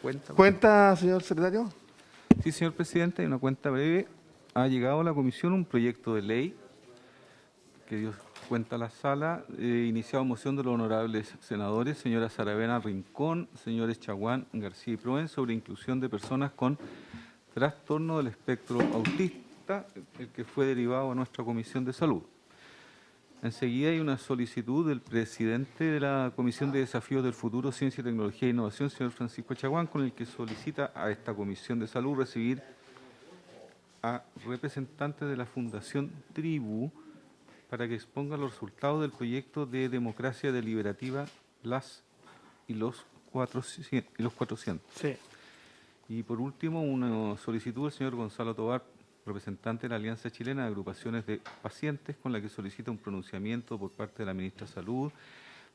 cuenta. ¿Cuenta, señor secretario? Sí, señor presidente, una cuenta breve. Ha llegado a la comisión un proyecto de ley que dio cuenta a la sala, iniciado moción de los honorables senadores, señora Saravena Rincón, señores Chaguán, García y Proen, sobre inclusión de personas con trastorno del espectro autista, el que fue derivado a nuestra Comisión de Salud. Enseguida hay una solicitud del presidente de la Comisión de Desafíos del Futuro, Ciencia, Tecnología e Innovación, señor Francisco Chaguán, con el que solicita a esta Comisión de Salud recibir a representantes de la Fundación Tribu para que expongan los resultados del proyecto de democracia deliberativa Las y los 400. Sí. Y por último, una solicitud del señor Gonzalo Tobar, representante de la Alianza Chilena de Agrupaciones de Pacientes, con la que solicita un pronunciamiento por parte de la ministra de Salud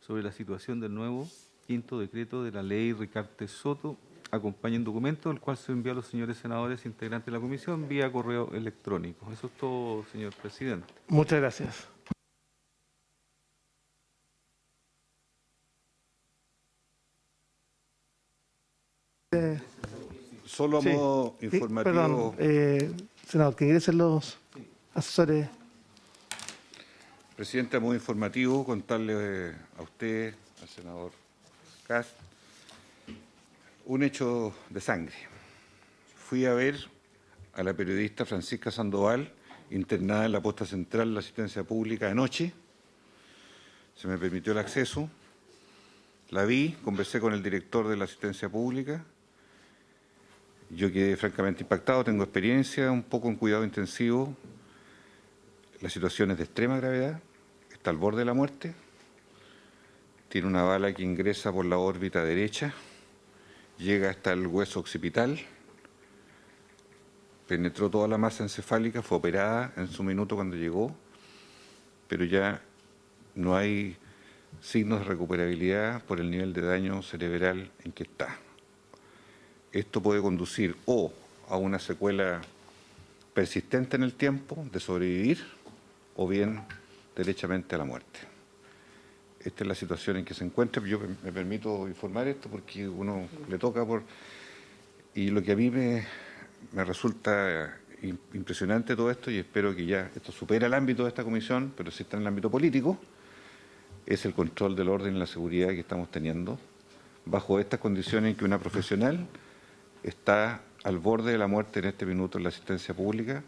sobre la situación del nuevo quinto decreto de la ley Ricarte Soto. Acompaña un documento, el cual se envía a los señores senadores integrantes de la comisión vía correo electrónico. Eso es todo, señor presidente. Muchas gracias. Solo a Sí. modo informativo. Perdón, senador, que ingresen los asesores. Presidente, a modo informativo, contarle a usted, al senador Kast, un hecho de sangre. Fui a ver a la periodista Francisca Sandoval, internada en la posta central de la asistencia pública anoche. Se me permitió el acceso. La vi, conversé con el director de la asistencia pública. Yo quedé francamente impactado, tengo experiencia un poco en cuidado intensivo. La situación es de extrema gravedad, está al borde de la muerte. Tiene una bala que ingresa por la órbita derecha, llega hasta el hueso occipital, penetró toda la masa encefálica, fue operada en su minuto cuando llegó, pero ya no hay signos de recuperabilidad por el nivel de daño cerebral en que está. Esto puede conducir o a una secuela persistente en el tiempo de sobrevivir o bien derechamente a la muerte. Esta es la situación en que se encuentra. Yo me permito informar esto porque uno le toca por... Y lo que a mí me resulta impresionante todo esto, y espero que ya esto supera el ámbito de esta comisión, pero sí está en el ámbito político, es el control del orden y la seguridad que estamos teniendo bajo estas condiciones en que una profesional está al borde de la muerte en este minuto en la asistencia pública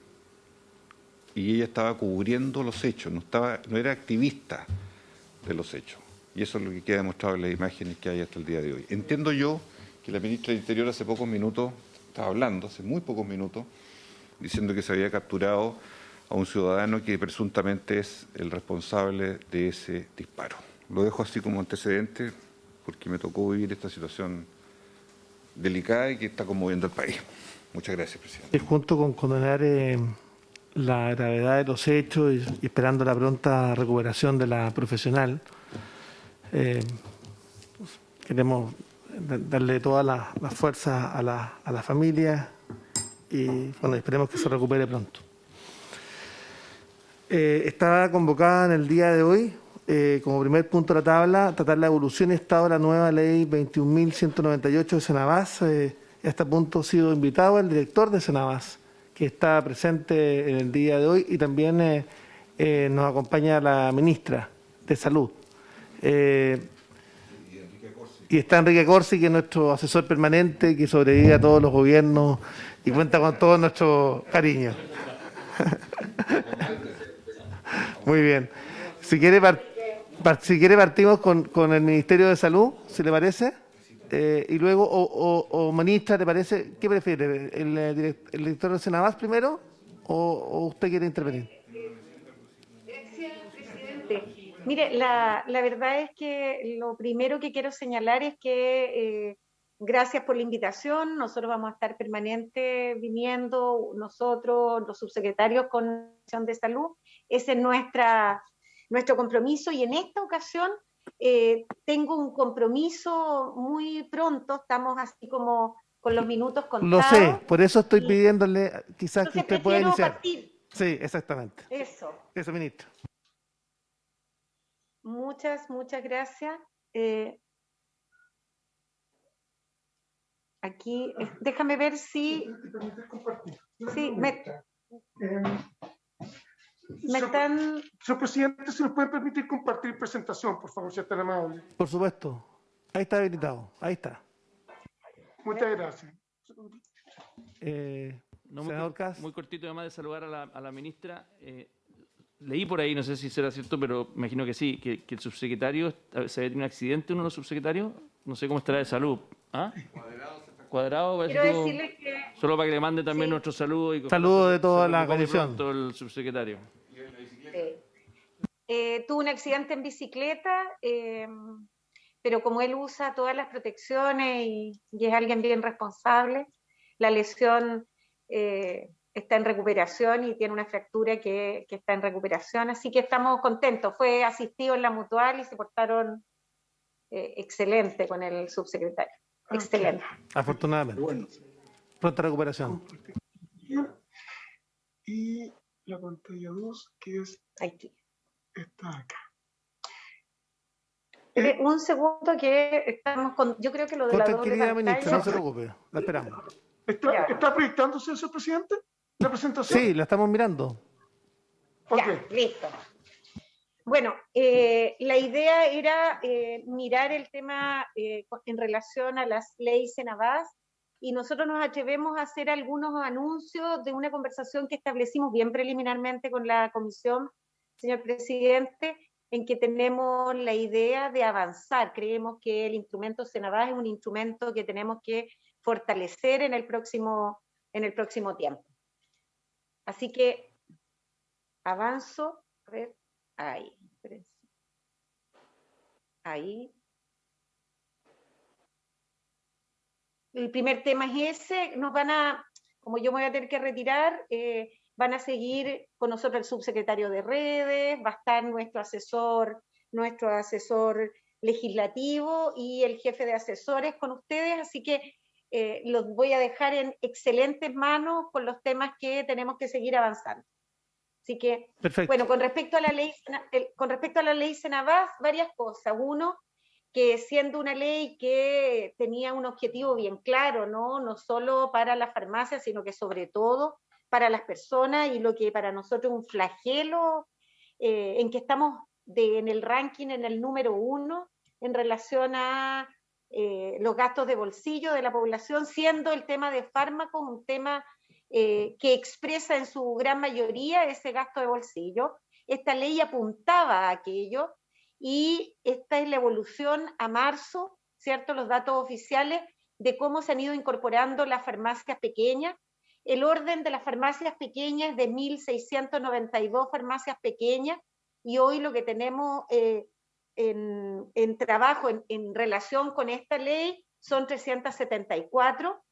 y ella estaba cubriendo los hechos, no era activista de los hechos. Y eso es lo que queda demostrado en las imágenes que hay hasta el día de hoy. Entiendo yo que la ministra del Interior hace pocos minutos estaba hablando, hace muy pocos minutos, diciendo que se había capturado a un ciudadano que presuntamente es el responsable de ese disparo. Lo dejo así como antecedente porque me tocó vivir esta situación delicada y que está conmoviendo al país. Muchas gracias, presidente. Junto con condenar la gravedad de los hechos y esperando la pronta recuperación de la profesional, queremos darle toda la fuerza a la familia y bueno, esperemos que se recupere pronto. Está convocada en el día de hoy, como primer punto de la tabla, tratar la evolución y estado de la nueva ley 21.198 de Senabas. A este punto ha sido invitado el director de Senabas, que está presente en el día de hoy, y también nos acompaña la ministra de Salud. Y está Enrique Corsi, que es nuestro asesor permanente, que sobrevive a todos los gobiernos y cuenta con todo nuestro cariño. Muy bien. Si quiere partimos con el Ministerio de Salud, si le parece. Y luego, o ministra, ¿te parece? ¿Qué prefiere? ¿El director de Senabas primero o usted quiere intervenir? Gracias, presidente. Mire, la verdad es que lo primero que quiero señalar es que gracias por la invitación. Nosotros vamos a estar permanente viniendo, nosotros, los subsecretarios con la Comisión de Salud. Ese es nuestro compromiso, y en esta ocasión tengo un compromiso muy pronto. Estamos así como con los minutos contados. Lo sé, por eso estoy pidiéndole quizás que Entonces usted pueda iniciar. partir. Sí, exactamente. Eso, ministro. muchas gracias. aquí, déjame ver si... Sí, me están... Señor presidente, si nos puede permitir compartir presentación, por favor, si es tan amable. Por supuesto. Ahí está habilitado. Ahí está. Muchas gracias. No, Senador Kass. muy cortito, además de saludar a la ministra. Leí por ahí, no sé si será cierto, pero me imagino que sí, que el subsecretario se había tenido un accidente, uno de los subsecretarios. No sé cómo estará de salud. ¿Ah? Cuadrado, parece Quiero que decirles que... solo para que le mande también Sí. nuestro saludo. Y Saludos de toda se la recupere comisión. pronto el subsecretario. tuvo un accidente en bicicleta, pero como él usa todas las protecciones y es alguien bien responsable, la lesión está en recuperación y tiene una fractura que está en recuperación, así que estamos contentos. Fue asistido en la mutual y se portaron excelente con el subsecretario. Excelente. Afortunadamente. Bueno, Pronta recuperación. y la pantalla 2, que es Aquí. esta acá. Un segundo que estamos con... Yo creo que lo de Con la doble tranquilidad, ministra, pantalla... no se preocupe. La esperamos. ¿Está proyectándose, señor presidente, la presentación? Sí, la estamos mirando. Ok. Ya, listo. Bueno, la idea era mirar el tema en relación a las leyes Senabás, y nosotros nos atrevemos a hacer algunos anuncios de una conversación que establecimos bien preliminarmente con la comisión, señor presidente, en que tenemos la idea de avanzar. Creemos que el instrumento Senabás es un instrumento que tenemos que fortalecer en el próximo tiempo. Así que avanzo, a ver, ahí. Ahí. El primer tema es ese. Como yo me voy a tener que retirar, van a seguir con nosotros el subsecretario de redes, va a estar nuestro asesor legislativo y el jefe de asesores con ustedes, así que los voy a dejar en excelentes manos con los temas que tenemos que seguir avanzando. Así que, Perfecto. bueno, con respecto a la ley Senabás, varias cosas. Uno, que siendo una ley que tenía un objetivo bien claro, no solo para las farmacias, sino que sobre todo para las personas, y lo que para nosotros es un flagelo, en que estamos en el ranking, en el número 1, en relación a los gastos de bolsillo de la población, siendo el tema de fármacos un tema que expresa en su gran mayoría ese gasto de bolsillo. Esta ley apuntaba a aquello, y esta es la evolución a marzo, ¿cierto? Los datos oficiales de cómo se han ido incorporando las farmacias pequeñas. El orden de las farmacias pequeñas es de 1.692 farmacias pequeñas, y hoy lo que tenemos en trabajo en relación con esta ley son 374.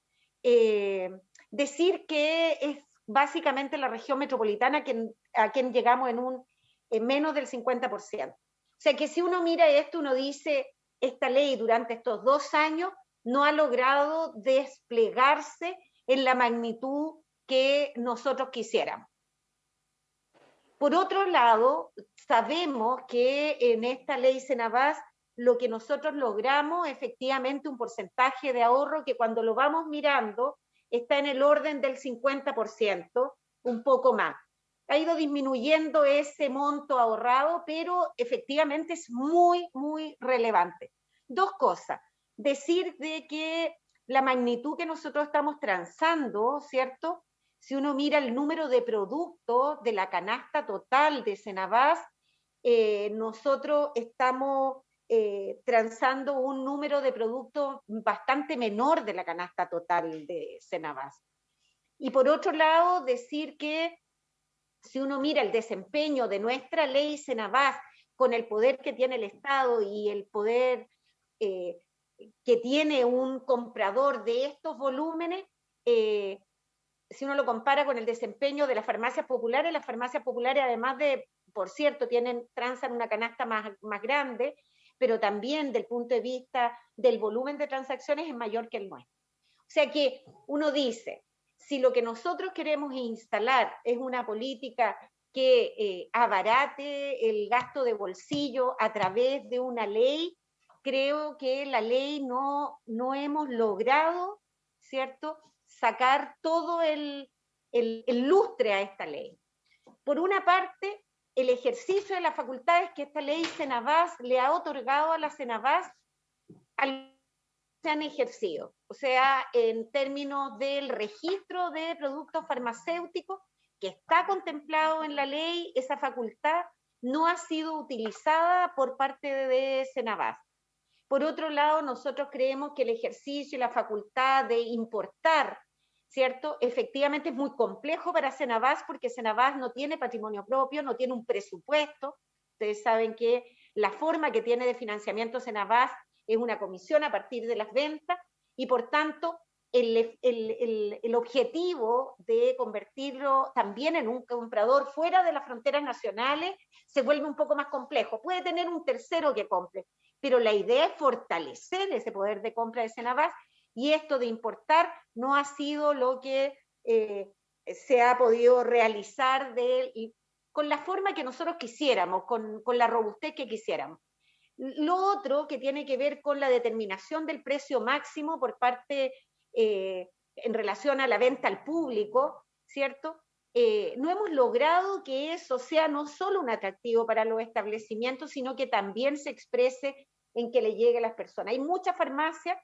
Decir que es básicamente la región metropolitana a quien llegamos en menos del 50%. O sea que si uno mira esto, uno dice, esta ley durante estos 2 años no ha logrado desplegarse en la magnitud que nosotros quisiéramos. Por otro lado, sabemos que en esta ley Senabás lo que nosotros logramos, efectivamente, un porcentaje de ahorro que cuando lo vamos mirando está en el orden del 50%, un poco más. Ha ido disminuyendo ese monto ahorrado, pero efectivamente es muy, muy relevante. 2 cosas. Decir de que la magnitud que nosotros estamos transando, ¿cierto? Si uno mira el número de productos de la canasta total de Senabás, nosotros estamos transando un número de productos bastante menor de la canasta total de Senabás. Y por otro lado, decir que si uno mira el desempeño de nuestra ley Senabás con el poder que tiene el Estado y el poder que tiene un comprador de estos volúmenes, si uno lo compara con el desempeño de las farmacias populares además de, por cierto, transan una canasta más grande, pero también del punto de vista del volumen de transacciones es mayor que el nuestro. O sea que uno dice, si lo que nosotros queremos instalar es una política que abarate el gasto de bolsillo a través de una ley, creo que la ley no hemos logrado ¿cierto?, sacar todo el lustre a esta ley. Por una parte, el ejercicio de las facultades que esta ley Cenabás le ha otorgado a la Cenabás se han ejercido, o sea, en términos del registro de productos farmacéuticos que está contemplado en la ley, esa facultad no ha sido utilizada por parte de Cenabás. Por otro lado, nosotros creemos que el ejercicio y la facultad de importar, ¿cierto?, efectivamente es muy complejo para Cenabás porque Cenabás no tiene patrimonio propio, no tiene un presupuesto. Ustedes saben que la forma que tiene de financiamiento Cenabás es una comisión a partir de las ventas y por tanto el objetivo de convertirlo también en un comprador fuera de las fronteras nacionales se vuelve un poco más complejo. Puede tener un tercero que compre, pero la idea es fortalecer ese poder de compra de Cenabás y esto de importar no ha sido lo que se ha podido realizar con la forma que nosotros quisiéramos, con la robustez que quisiéramos. Lo otro que tiene que ver con la determinación del precio máximo por parte en relación a la venta al público, ¿cierto? No hemos logrado que eso sea no solo un atractivo para los establecimientos, sino que también se exprese en que le llegue a las personas. Hay muchas farmacias,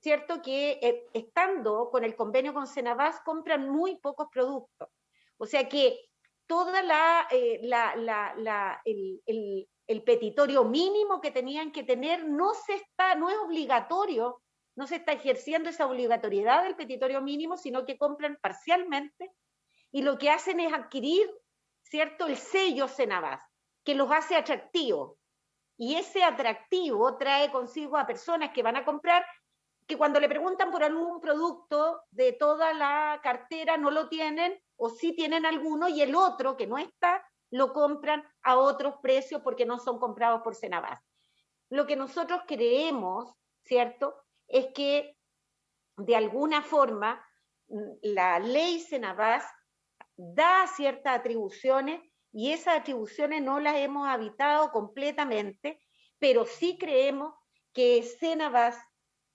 ¿cierto?, que estando con el convenio con Cenabás compran muy pocos productos. O sea que toda el petitorio mínimo que tenían que tener no es obligatorio, no se está ejerciendo esa obligatoriedad del petitorio mínimo, sino que compran parcialmente y lo que hacen es adquirir, ¿cierto?, el sello Cenabás, que los hace atractivos. Y ese atractivo trae consigo a personas que van a comprar, que cuando le preguntan por algún producto de toda la cartera no lo tienen, o sí tienen alguno, y el otro que no está, lo compran a otros precios porque no son comprados por Cenabás. Lo que nosotros creemos, ¿cierto?, es que de alguna forma la ley Cenabás da ciertas atribuciones y esas atribuciones no las hemos habitado completamente, pero sí creemos que Cenabás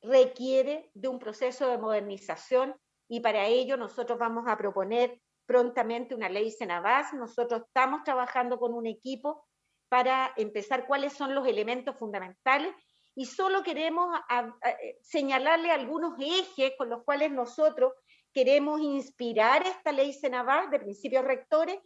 requiere de un proceso de modernización y para ello nosotros vamos a proponer prontamente una ley Cenabás. Nosotros estamos trabajando con un equipo para empezar cuáles son los elementos fundamentales y solo queremos señalarle algunos ejes con los cuales nosotros queremos inspirar esta ley Cenabás de principios rectores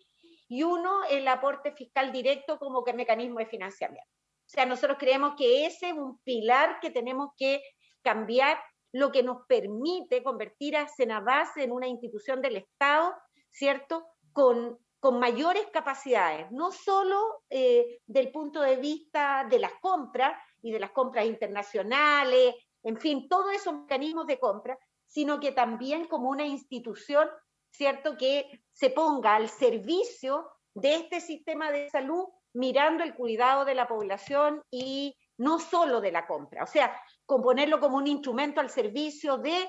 y uno, el aporte fiscal directo como que mecanismo de financiamiento. O sea, nosotros creemos que ese es un pilar que tenemos que cambiar, lo que nos permite convertir a Cenabás en una institución del Estado, ¿cierto?, con mayores capacidades, no solo del punto de vista de las compras y de las compras internacionales, en fin, todos esos mecanismos de compra, sino que también como una institución, ¿cierto?, que se ponga al servicio de este sistema de salud, mirando el cuidado de la población y no solo de la compra. O sea, componerlo como un instrumento al servicio de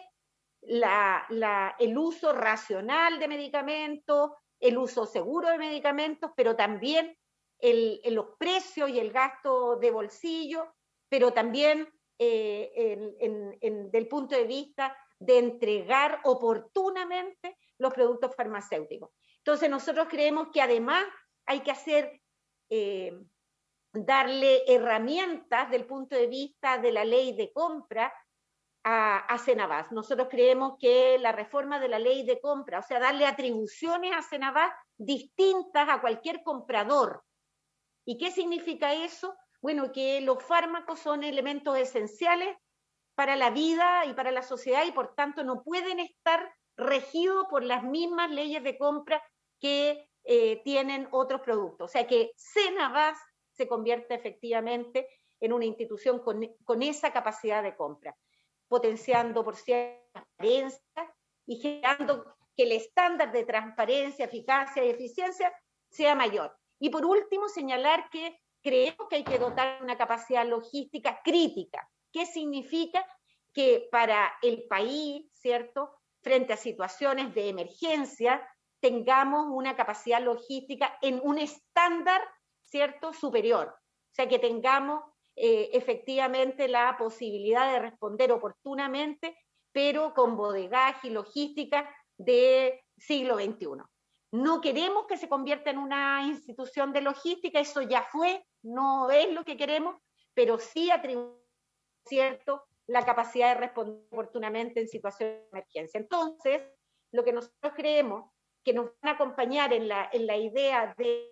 el uso racional de medicamentos, el uso seguro de medicamentos, pero también los precios y el gasto de bolsillo, pero también del punto de vista de entregar oportunamente los productos farmacéuticos. Entonces nosotros creemos que además hay que darle herramientas del punto de vista de la ley de compra a Cenabás. Nosotros creemos que la reforma de la ley de compra, o sea, darle atribuciones a Cenabás distintas a cualquier comprador. ¿Y qué significa eso? Bueno, que los fármacos son elementos esenciales para la vida y para la sociedad y por tanto no pueden estar regidos por las mismas leyes de compra que tienen otros productos. O sea que Cenabás se convierte efectivamente en una institución con esa capacidad de compra, potenciando por cierto transparencia y generando que el estándar de transparencia, eficacia y eficiencia sea mayor. Y por último, señalar que creemos que hay que dotar una capacidad logística crítica. ¿Qué significa? Que para el país, ¿cierto?, frente a situaciones de emergencia, tengamos una capacidad logística en un estándar, ¿cierto?, superior. O sea, que tengamos efectivamente la posibilidad de responder oportunamente pero con bodegaje y logística de siglo XXI. No queremos que se convierta en una institución de logística, eso ya fue, no es lo que queremos, pero sí atribuir, ¿cierto?, la capacidad de responder oportunamente en situaciones de emergencia. Entonces, lo que nosotros creemos que nos van a acompañar en la idea de,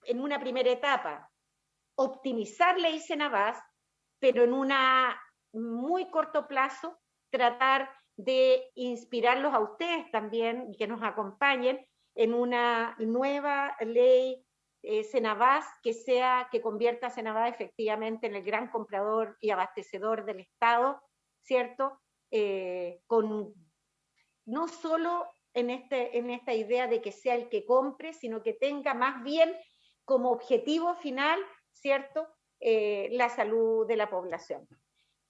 en una primera etapa, optimizar Ley Senabás, pero en una muy corto plazo tratar de inspirarlos a ustedes también y que nos acompañen en una nueva ley Senabás que convierta a Senabás efectivamente en el gran comprador y abastecedor del Estado, ¿cierto? Con no solo en esta idea de que sea el que compre, sino que tenga más bien como objetivo final, ¿cierto?, la salud de la población.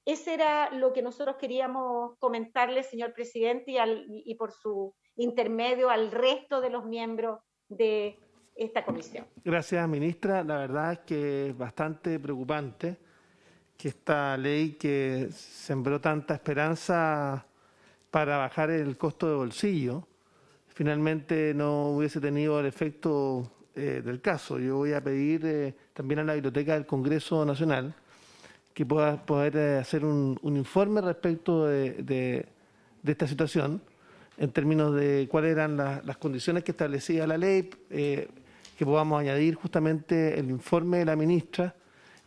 Ese era lo que nosotros queríamos comentarle, señor presidente, y por su intermedio al resto de los miembros de esta comisión. Gracias, ministra. La verdad es que es bastante preocupante que esta ley que sembró tanta esperanza para bajar el costo de bolsillo, finalmente no hubiese tenido el efecto del caso. Yo voy a pedir también a la Biblioteca del Congreso Nacional que pueda poder hacer un informe respecto de esta situación, en términos de cuáles eran las condiciones que establecía la ley, que podamos añadir justamente el informe de la ministra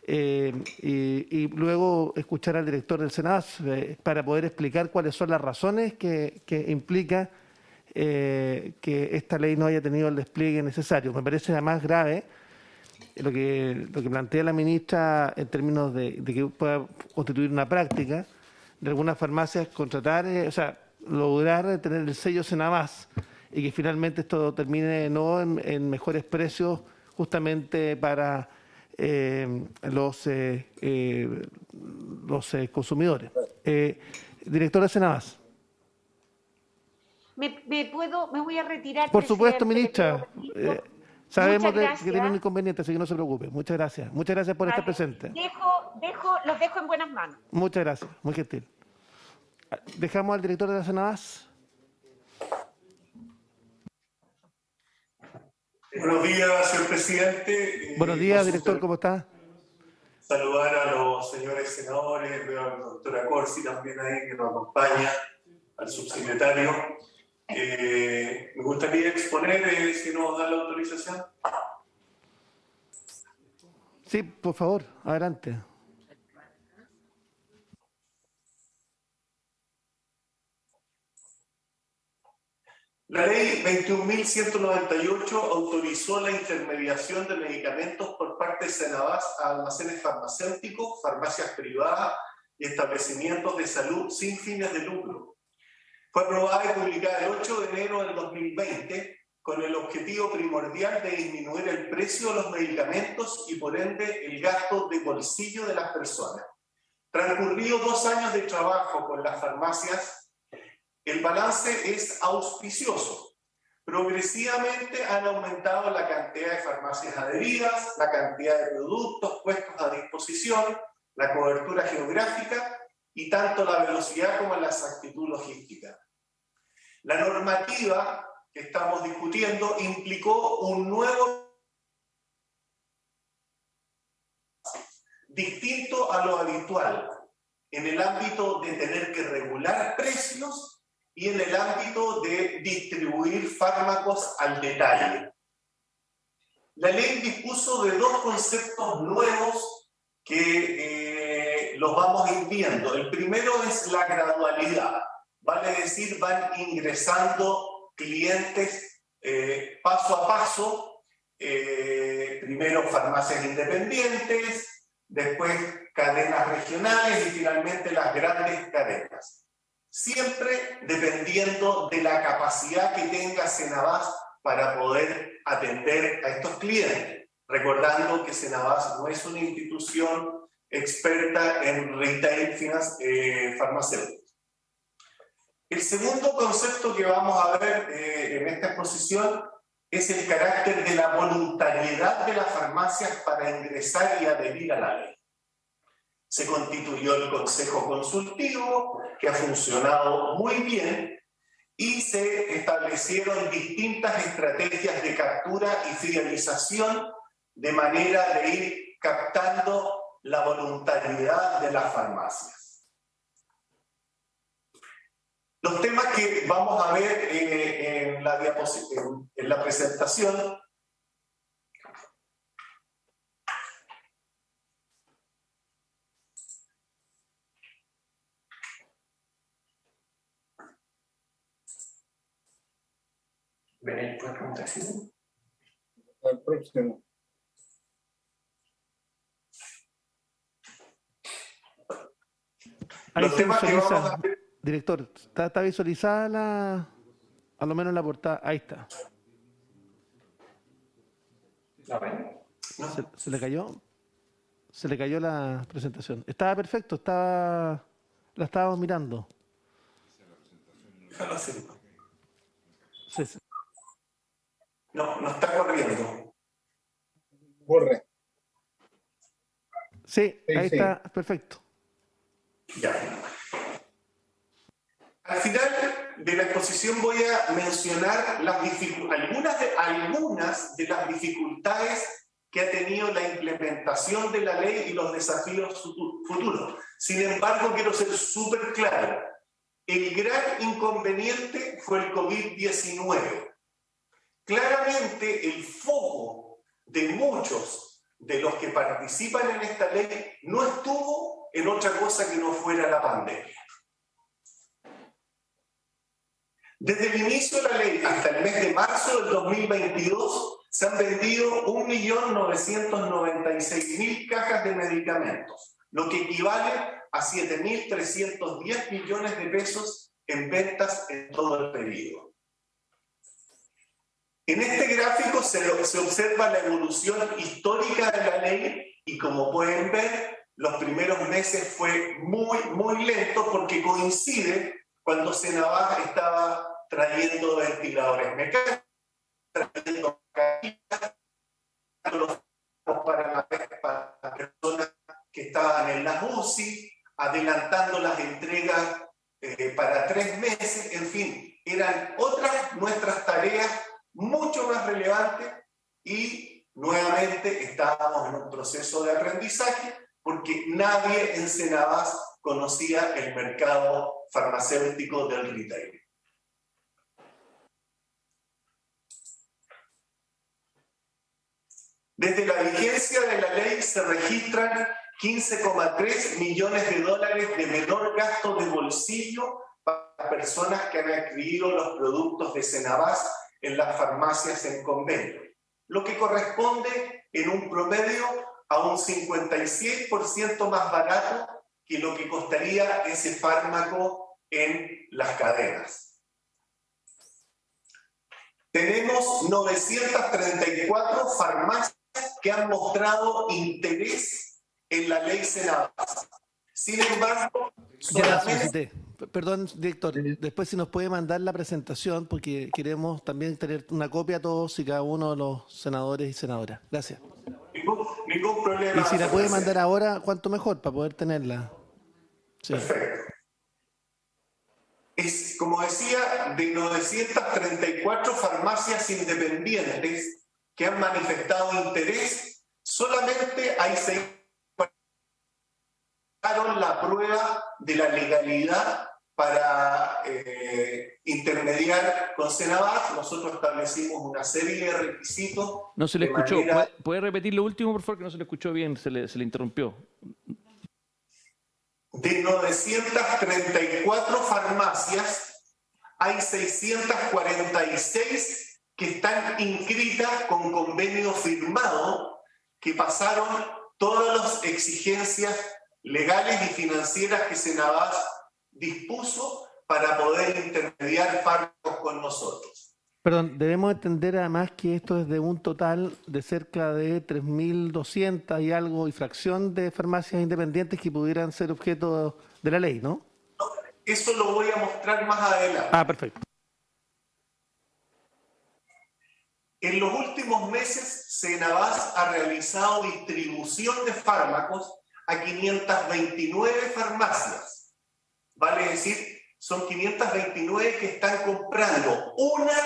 y luego escuchar al director del Senado para poder explicar cuáles son las razones que implica que esta ley no haya tenido el despliegue necesario. Me parece además grave lo que plantea la ministra en términos de que pueda constituir una práctica de algunas farmacias contratar, lograr tener el sello Senabás y que finalmente esto termine no en mejores precios justamente para los consumidores. Director de Senabás. ¿Me voy a retirar? Por supuesto, ministra. Sabemos que tiene un inconveniente, así que no se preocupe. Muchas gracias. Muchas gracias por estar presente. Los dejo en buenas manos. Muchas gracias, muy gentil. Dejamos al director de la Senabás. Buenos días, señor presidente. Buenos días, director, ¿cómo está? Saludar a los señores senadores, veo a la doctora Corsi también ahí que nos acompaña, al subsecretario. Me gustaría exponer, si nos da la autorización. Sí, por favor, adelante. La ley 21.198 autorizó la intermediación de medicamentos por parte de Senabás a almacenes farmacéuticos, farmacias privadas y establecimientos de salud sin fines de lucro. Fue aprobada y publicada el 8 de enero del 2020 con el objetivo primordial de disminuir el precio de los medicamentos y por ende el gasto de bolsillo de las personas. Transcurridos 2 años de trabajo con las farmacias, el balance es auspicioso. Progresivamente han aumentado la cantidad de farmacias adheridas, la cantidad de productos puestos a disposición, la cobertura geográfica y tanto la velocidad como la exactitud logística. La normativa que estamos discutiendo implicó un nuevo distinto a lo habitual en el ámbito de tener que regular precios y en el ámbito de distribuir fármacos al detalle. La ley dispuso de 2 conceptos nuevos que los vamos a ir viendo. El primero es la gradualidad, vale decir, van ingresando clientes paso a paso, primero farmacias independientes, después cadenas regionales y finalmente las grandes cadenas. Siempre dependiendo de la capacidad que tenga Senabás para poder atender a estos clientes. Recordando que Senabás no es una institución experta en retail farmacéutico. El segundo concepto que vamos a ver en esta exposición es el carácter de la voluntariedad de las farmacias para ingresar y adherir a la ley. Se constituyó el Consejo Consultivo, que ha funcionado muy bien, y se establecieron distintas estrategias de captura y fidelización de manera de ir captando la voluntariedad de las farmacias. Los temas que vamos a ver en la presentación Al próximo. Ahí Los se temas que visualiza, vamos a ver. director, ¿está visualizada a lo menos la portada? Ahí está. ¿Se le cayó? Se le cayó la presentación. Estaba perfecto, la estábamos mirando. Déjalo así. Sí. No está corriendo. Borre. Sí, Sí, ahí sí. está, perfecto. Ya. Al final de la exposición voy a mencionar algunas de las dificultades que ha tenido la implementación de la ley y los desafíos futuros. Sin embargo, quiero ser súper claro. El gran inconveniente fue el COVID-19. Claramente, el foco de muchos de los que participan en esta ley no estuvo en otra cosa que no fuera la pandemia. Desde el inicio de la ley hasta el mes de marzo del 2022 se han vendido 1.996.000 cajas de medicamentos, lo que equivale a 7.310 millones de pesos en ventas en todo el periodo. En este gráfico se observa la evolución histórica de la ley y, como pueden ver, los primeros meses fue muy lento porque coincide cuando Senabas estaba trayendo ventiladores mecánicos, trayendo para personas que estaban en las UCI, adelantando las entregas para 3 meses, en fin, eran otras nuestras tareas mucho más relevantes y nuevamente estábamos en un proceso de aprendizaje porque nadie en Senabas conocía el mercado farmacéutico del retail. Desde la vigencia de la ley se registran 15,3 millones de dólares de menor gasto de bolsillo para personas que han adquirido los productos de Senabas en las farmacias en convenio, lo que corresponde en un promedio a un 56% más barato que lo que costaría ese fármaco en las cadenas. Tenemos 934 farmacias que han mostrado interés en la ley Senabas. Sin embargo, Ya la solicité. Perdón, director, después si nos puede mandar la presentación, porque queremos también tener una copia todos y cada uno de los senadores y senadoras. Gracias. Ningún problema. Y si la puede mandar ahora, cuanto mejor, para poder tenerla. Sí. Perfecto. Es, como decía, de 934 farmacias independientes que han manifestado interés, solamente hay 6 la prueba de la legalidad para intermediar con Senabas. Nosotros establecimos una serie de requisitos. No se le de escuchó. manera... ¿Puede repetir lo último, por favor? Que no se le escuchó bien, se le interrumpió. De 934 farmacias, hay 646 que están inscritas con convenio firmado, que pasaron todas las exigencias legales y financieras que Senabas dispuso para poder intermediar fármacos con nosotros. Perdón, debemos entender además que esto es de un total de cerca de 3.200 y algo y fracción de farmacias independientes que pudieran ser objeto de la ley, ¿no? Eso lo voy a mostrar más adelante. Ah, perfecto. En los últimos meses, Senabas ha realizado distribución de fármacos a 529 farmacias. Vale decir, son 529 que están comprando una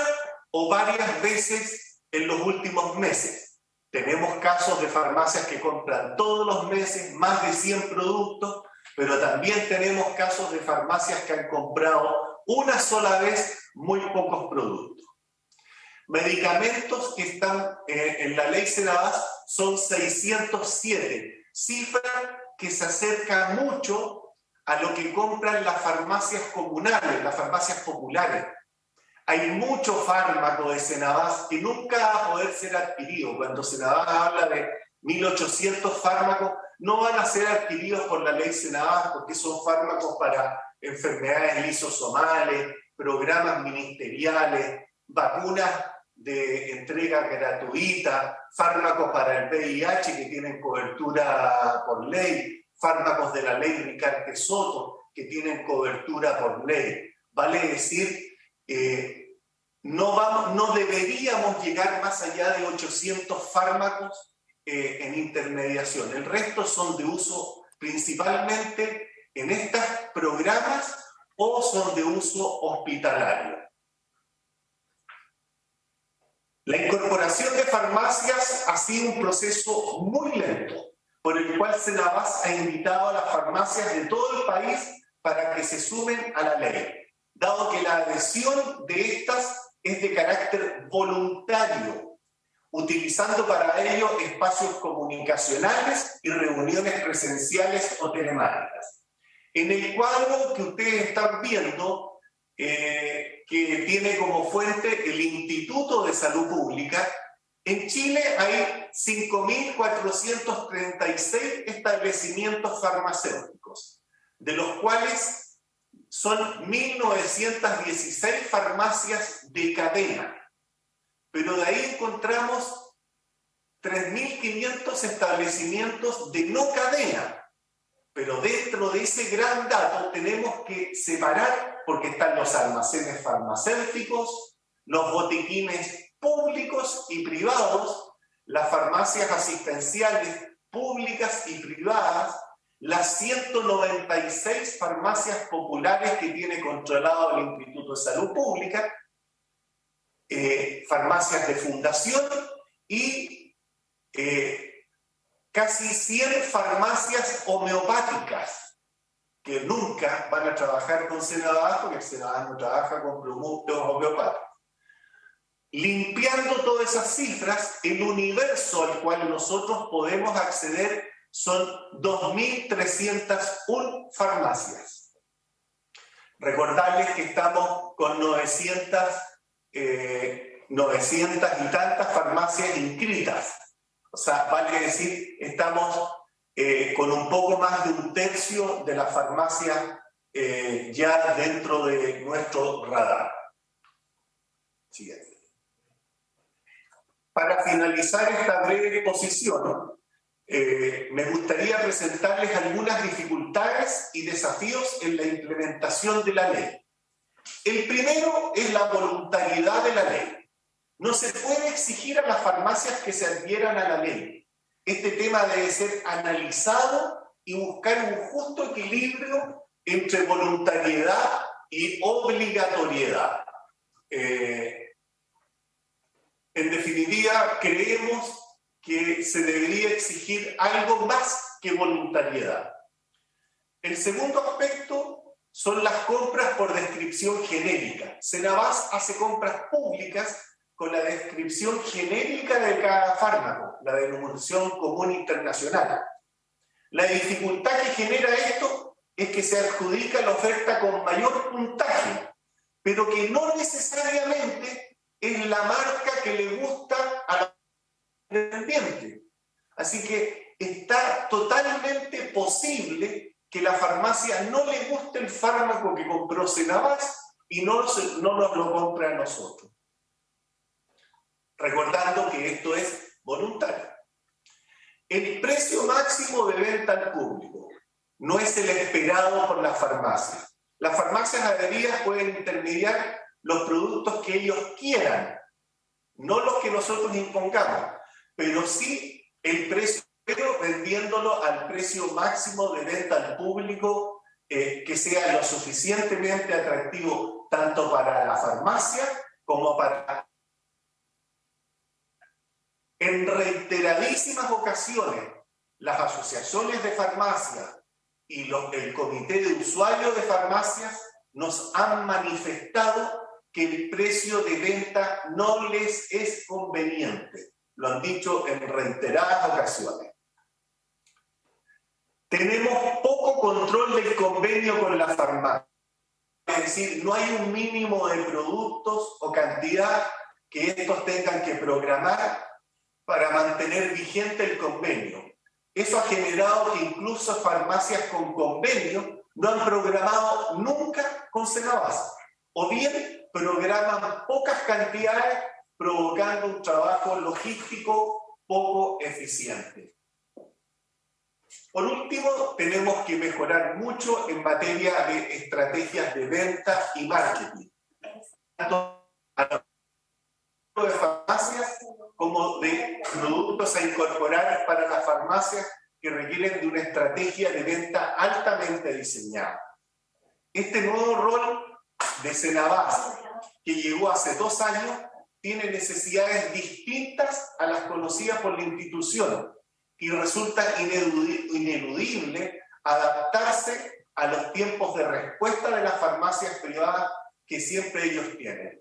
o varias veces en los últimos meses. Tenemos casos de farmacias que compran todos los meses más de 100 productos, pero también tenemos casos de farmacias que han comprado una sola vez muy pocos productos. Medicamentos que están en la ley Senabas son 607, cifra que se acerca mucho a lo que compran las farmacias comunales, las farmacias populares. Hay mucho fármaco de Senabas que nunca va a poder ser adquirido. Cuando Senabas habla de 1.800 fármacos, no van a ser adquiridos por la ley Senabas porque son fármacos para enfermedades lisosomales, programas ministeriales, vacunas de entrega gratuita, fármacos para el VIH que tienen cobertura por ley, fármacos de la ley Ricarte Soto que tienen cobertura por ley. Vale decir, no deberíamos llegar más allá de 800 fármacos en intermediación. El resto son de uso principalmente en estos programas o son de uso hospitalario. La incorporación de farmacias ha sido un proceso muy lento, por el cual Senabas ha invitado a las farmacias de todo el país para que se sumen a la ley, dado que la adhesión de estas es de carácter voluntario, utilizando para ello espacios comunicacionales y reuniones presenciales o telemáticas. En el cuadro que ustedes están viendo, que tiene como fuente el Instituto de Salud Pública, en Chile hay 5.436 establecimientos farmacéuticos, de los cuales son 1.916 farmacias de cadena. Pero de ahí encontramos 3.500 establecimientos de no cadena. Pero dentro de ese gran dato tenemos que separar, porque están los almacenes farmacéuticos, los botiquines públicos y privados, las farmacias asistenciales públicas y privadas, las 196 farmacias populares que tiene controlado el Instituto de Salud Pública, farmacias de fundación y casi 100 farmacias homeopáticas que nunca van a trabajar con Senabas porque el Senabas no trabaja con productos homeopáticos. Limpiando todas esas cifras, el universo al cual nosotros podemos acceder son 2.301 farmacias. Recordarles que estamos con 900 y tantas farmacias inscritas. O sea, vale decir, estamos con un poco más de un tercio de las farmacias ya dentro de nuestro radar. Siguiente. Para finalizar esta breve exposición, me gustaría presentarles algunas dificultades y desafíos en la implementación de la ley. El primero es la voluntariedad de la ley. No se puede exigir a las farmacias que se adhieran a la ley. Este tema debe ser analizado y buscar un justo equilibrio entre voluntariedad y obligatoriedad. En definitiva, creemos que se debería exigir algo más que voluntariedad. El segundo aspecto son las compras por descripción genérica. Senabas hace compras públicas con la descripción genérica de cada fármaco, la denominación común internacional. La dificultad que genera esto es que se adjudica la oferta con mayor puntaje, pero que no necesariamente es la marca que le gusta al ambiente. Así que está totalmente posible que la farmacia no le guste el fármaco que compró Senabas y no nos lo compre a nosotros. Recordando que esto es voluntario. El precio máximo de venta al público no es el esperado por las farmacias. Las farmacias adheridas pueden intermediar los productos que ellos quieran, no los que nosotros impongamos, pero sí el precio vendiendo reduciéndolo al precio máximo de venta al público que sea lo suficientemente atractivo tanto para la farmacia como para... En reiteradísimas ocasiones, las asociaciones de farmacias y el comité de usuarios de farmacias nos han manifestado que el precio de venta no les es conveniente. Lo han dicho en reiteradas ocasiones. Tenemos poco control del convenio con la farmacia. Es decir, no hay un mínimo de productos o cantidad que estos tengan que programar para mantener vigente el convenio. Eso ha generado que incluso farmacias con convenio no han programado nunca con Senabas, o bien programan pocas cantidades, provocando un trabajo logístico poco eficiente. Por último, tenemos que mejorar mucho en materia de estrategias de venta y marketing, tanto a de farmacias como de productos a incorporar para las farmacias que requieren de una estrategia de venta altamente diseñada. Este nuevo rol de Senabas, que llegó hace 2 años, tiene necesidades distintas a las conocidas por la institución y resulta ineludible adaptarse a los tiempos de respuesta de las farmacias privadas que siempre ellos tienen.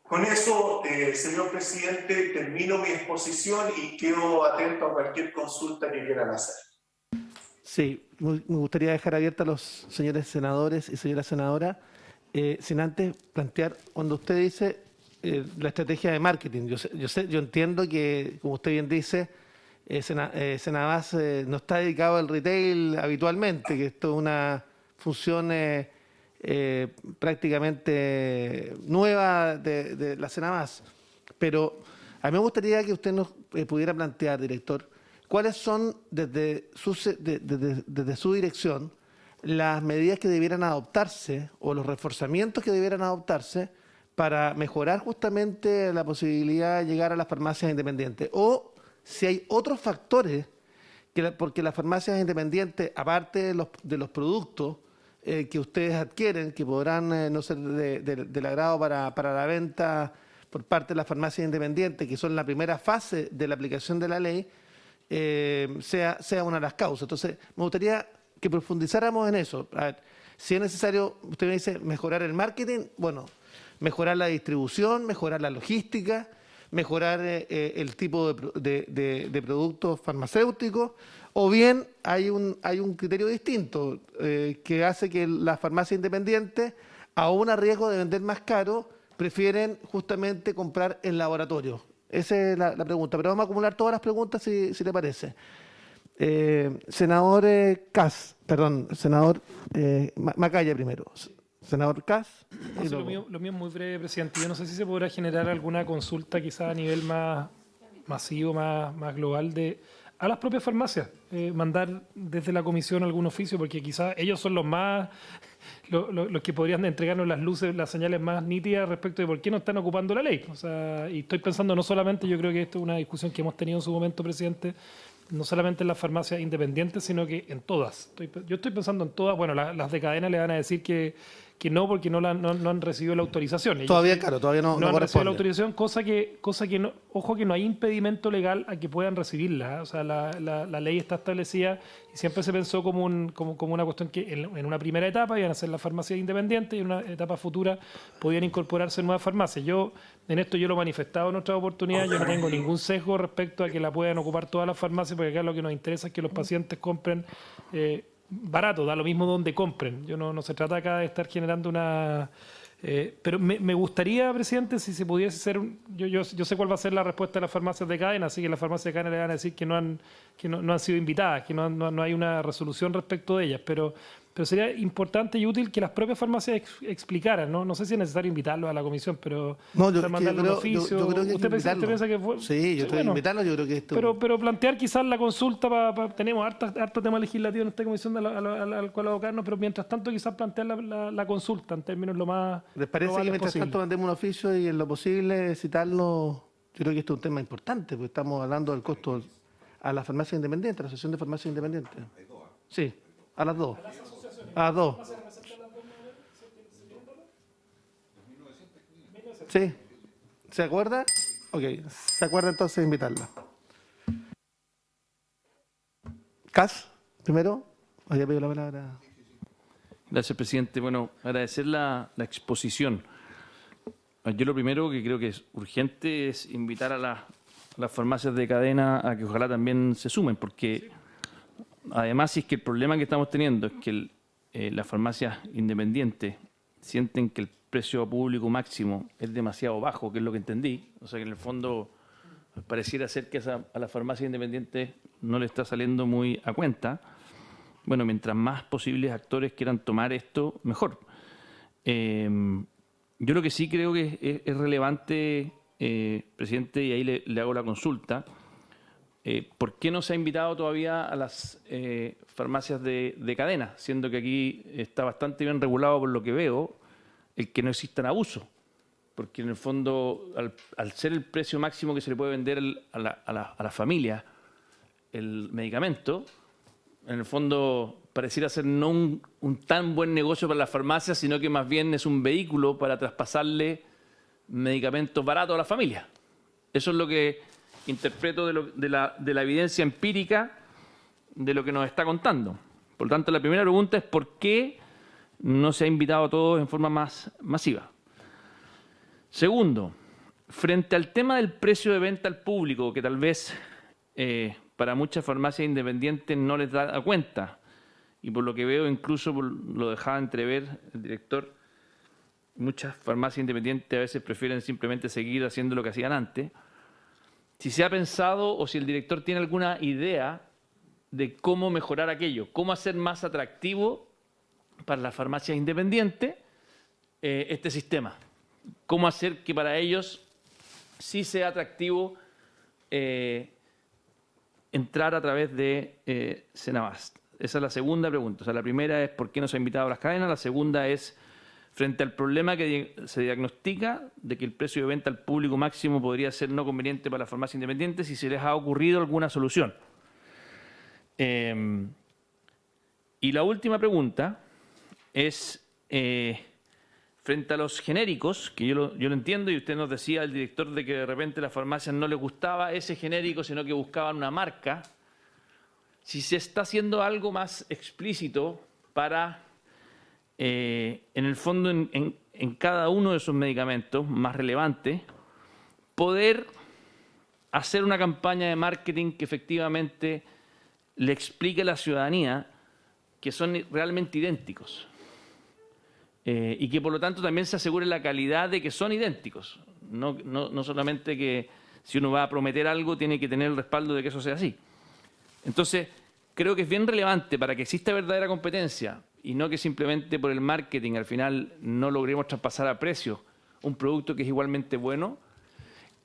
Con eso, señor presidente, termino mi exposición y quedo atento a cualquier consulta que quieran hacer. Sí, me gustaría dejar abierta a los señores senadores y señora senadora, sin antes plantear, cuando usted dice la estrategia de marketing, yo entiendo que, como usted bien dice, Senabas no está dedicado al retail habitualmente, que esto es una función prácticamente nueva de la Senabas, pero a mí me gustaría que usted nos pudiera plantear, director, cuáles son desde su dirección las medidas que debieran adoptarse o los reforzamientos que debieran adoptarse para mejorar justamente la posibilidad de llegar a las farmacias independientes, o si hay otros factores porque las farmacias independientes, aparte de los productos que ustedes adquieren, que podrán no ser del agrado para la venta por parte de las farmacias independientes, que son la primera fase de la aplicación de la ley, sea una de las causas. Entonces, me gustaría que profundizáramos en eso. A ver, si es necesario, usted me dice, mejorar el marketing, bueno, mejorar la distribución, mejorar la logística, mejorar el tipo de productos farmacéuticos, o bien hay un criterio distinto que hace que las farmacias independientes, aún a riesgo de vender más caro, prefieren justamente comprar en laboratorio. Esa es la pregunta, pero vamos a acumular todas las preguntas si le parece. Senador senador Macaya primero. Senador Kass. Sí, lo mío es muy breve, presidente. Yo no sé si se podrá generar alguna consulta quizá a nivel más masivo, más global a las propias farmacias. Mandar desde la comisión algún oficio, porque quizá ellos son los que podrían entregarnos las luces, las señales más nítidas respecto de por qué no están ocupando la ley. O sea, y estoy pensando no solamente, yo creo que esto es una discusión que hemos tenido en su momento, presidente, no solamente en las farmacias independientes, sino que en todas. Yo estoy pensando en todas. Bueno, las de cadena le van a decir que no, porque no han recibido la autorización. Ellos todavía no han recibido la autorización, cosa que no, ojo, que no hay impedimento legal a que puedan recibirla. O sea, la ley está establecida y siempre se pensó como una cuestión que en una primera etapa iban a ser las farmacias independientes y en una etapa futura podían incorporarse nuevas farmacias. En esto yo lo he manifestado en otras oportunidades, yo no tengo ningún sesgo respecto a que la puedan ocupar todas las farmacias, porque acá lo que nos interesa es que los pacientes compren barato, da lo mismo donde compren. No se trata acá de estar generando una... pero me gustaría, presidente, si se pudiese hacer... Yo sé cuál va a ser la respuesta de las farmacias de cadena, así que las farmacias de cadena le van a decir que no han sido invitadas, que no hay una resolución respecto de ellas, pero sería importante y útil que las propias farmacias explicaran, ¿no? No sé si es necesario invitarlos a la comisión, pero mandarle un oficio. Yo creo que ¿Usted piensa que fue? Sí, yo creo que invitarlos, yo creo que esto... Pero plantear quizás la consulta, tenemos harto tema legislativo en esta comisión al cual abocarnos, pero mientras tanto quizás plantear la consulta en términos lo más... ¿Les parece que mientras tanto mandemos un oficio y en lo posible citarlo? Yo creo que esto es un tema importante, porque estamos hablando del costo a la farmacia independiente, a la Asociación de Farmacias Independientes. Sí. A las dos. A las dos. Sí. ¿Se acuerda? Ok. ¿Se acuerda entonces de invitarla? Cas, primero. Había pedido la palabra. Gracias, presidente. Bueno, agradecer la exposición. Yo lo primero que creo que es urgente es invitar a las farmacias de cadena a que ojalá también se sumen, porque además si es que el problema que estamos teniendo es que las farmacias independientes sienten que el precio público máximo es demasiado bajo, que es lo que entendí, o sea que en el fondo pareciera ser que a las farmacias independientes no le está saliendo muy a cuenta. Bueno, mientras más posibles actores quieran tomar esto, mejor. Yo lo que sí creo que es relevante, presidente, y ahí le hago la consulta, ¿por qué no se ha invitado todavía a las farmacias de cadena? Siendo que aquí está bastante bien regulado por lo que veo, el que no existan abusos. Porque en el fondo, al ser el precio máximo que se le puede vender a la familia el medicamento, en el fondo pareciera ser no un tan buen negocio para las farmacias, sino que más bien es un vehículo para traspasarle medicamentos baratos a la familia. Eso es lo que interpreto de la evidencia empírica de lo que nos está contando. Por lo tanto, la primera pregunta es ¿por qué no se ha invitado a todos en forma más masiva? Segundo, frente al tema del precio de venta al público, que tal vez para muchas farmacias independientes no les da cuenta, y por lo que veo incluso lo dejaba entrever el director, muchas farmacias independientes a veces prefieren simplemente seguir haciendo lo que hacían antes. Si se ha pensado o si el director tiene alguna idea de cómo mejorar aquello, cómo hacer más atractivo para las farmacias independientes este sistema, cómo hacer que para ellos sí sea atractivo entrar a través de Senabast. Esa es la segunda pregunta. O sea, la primera es ¿por qué no se ha invitado a las cadenas? La segunda es frente al problema que se diagnostica de que el precio de venta al público máximo podría ser no conveniente para las farmacias independientes, si se les ha ocurrido alguna solución. Y la última pregunta es frente a los genéricos, que yo lo entiendo y usted nos decía, el director, de que de repente a las farmacias no les gustaba ese genérico, sino que buscaban una marca. Si se está haciendo algo más explícito para, en el fondo, en cada uno de esos medicamentos más relevantes, poder hacer una campaña de marketing que efectivamente le explique a la ciudadanía que son realmente idénticos y que por lo tanto también se asegure la calidad de que son idénticos. No solamente que si uno va a prometer algo tiene que tener el respaldo de que eso sea así. Entonces, creo que es bien relevante para que exista verdadera competencia y no que simplemente por el marketing al final no logremos traspasar a precio un producto que es igualmente bueno.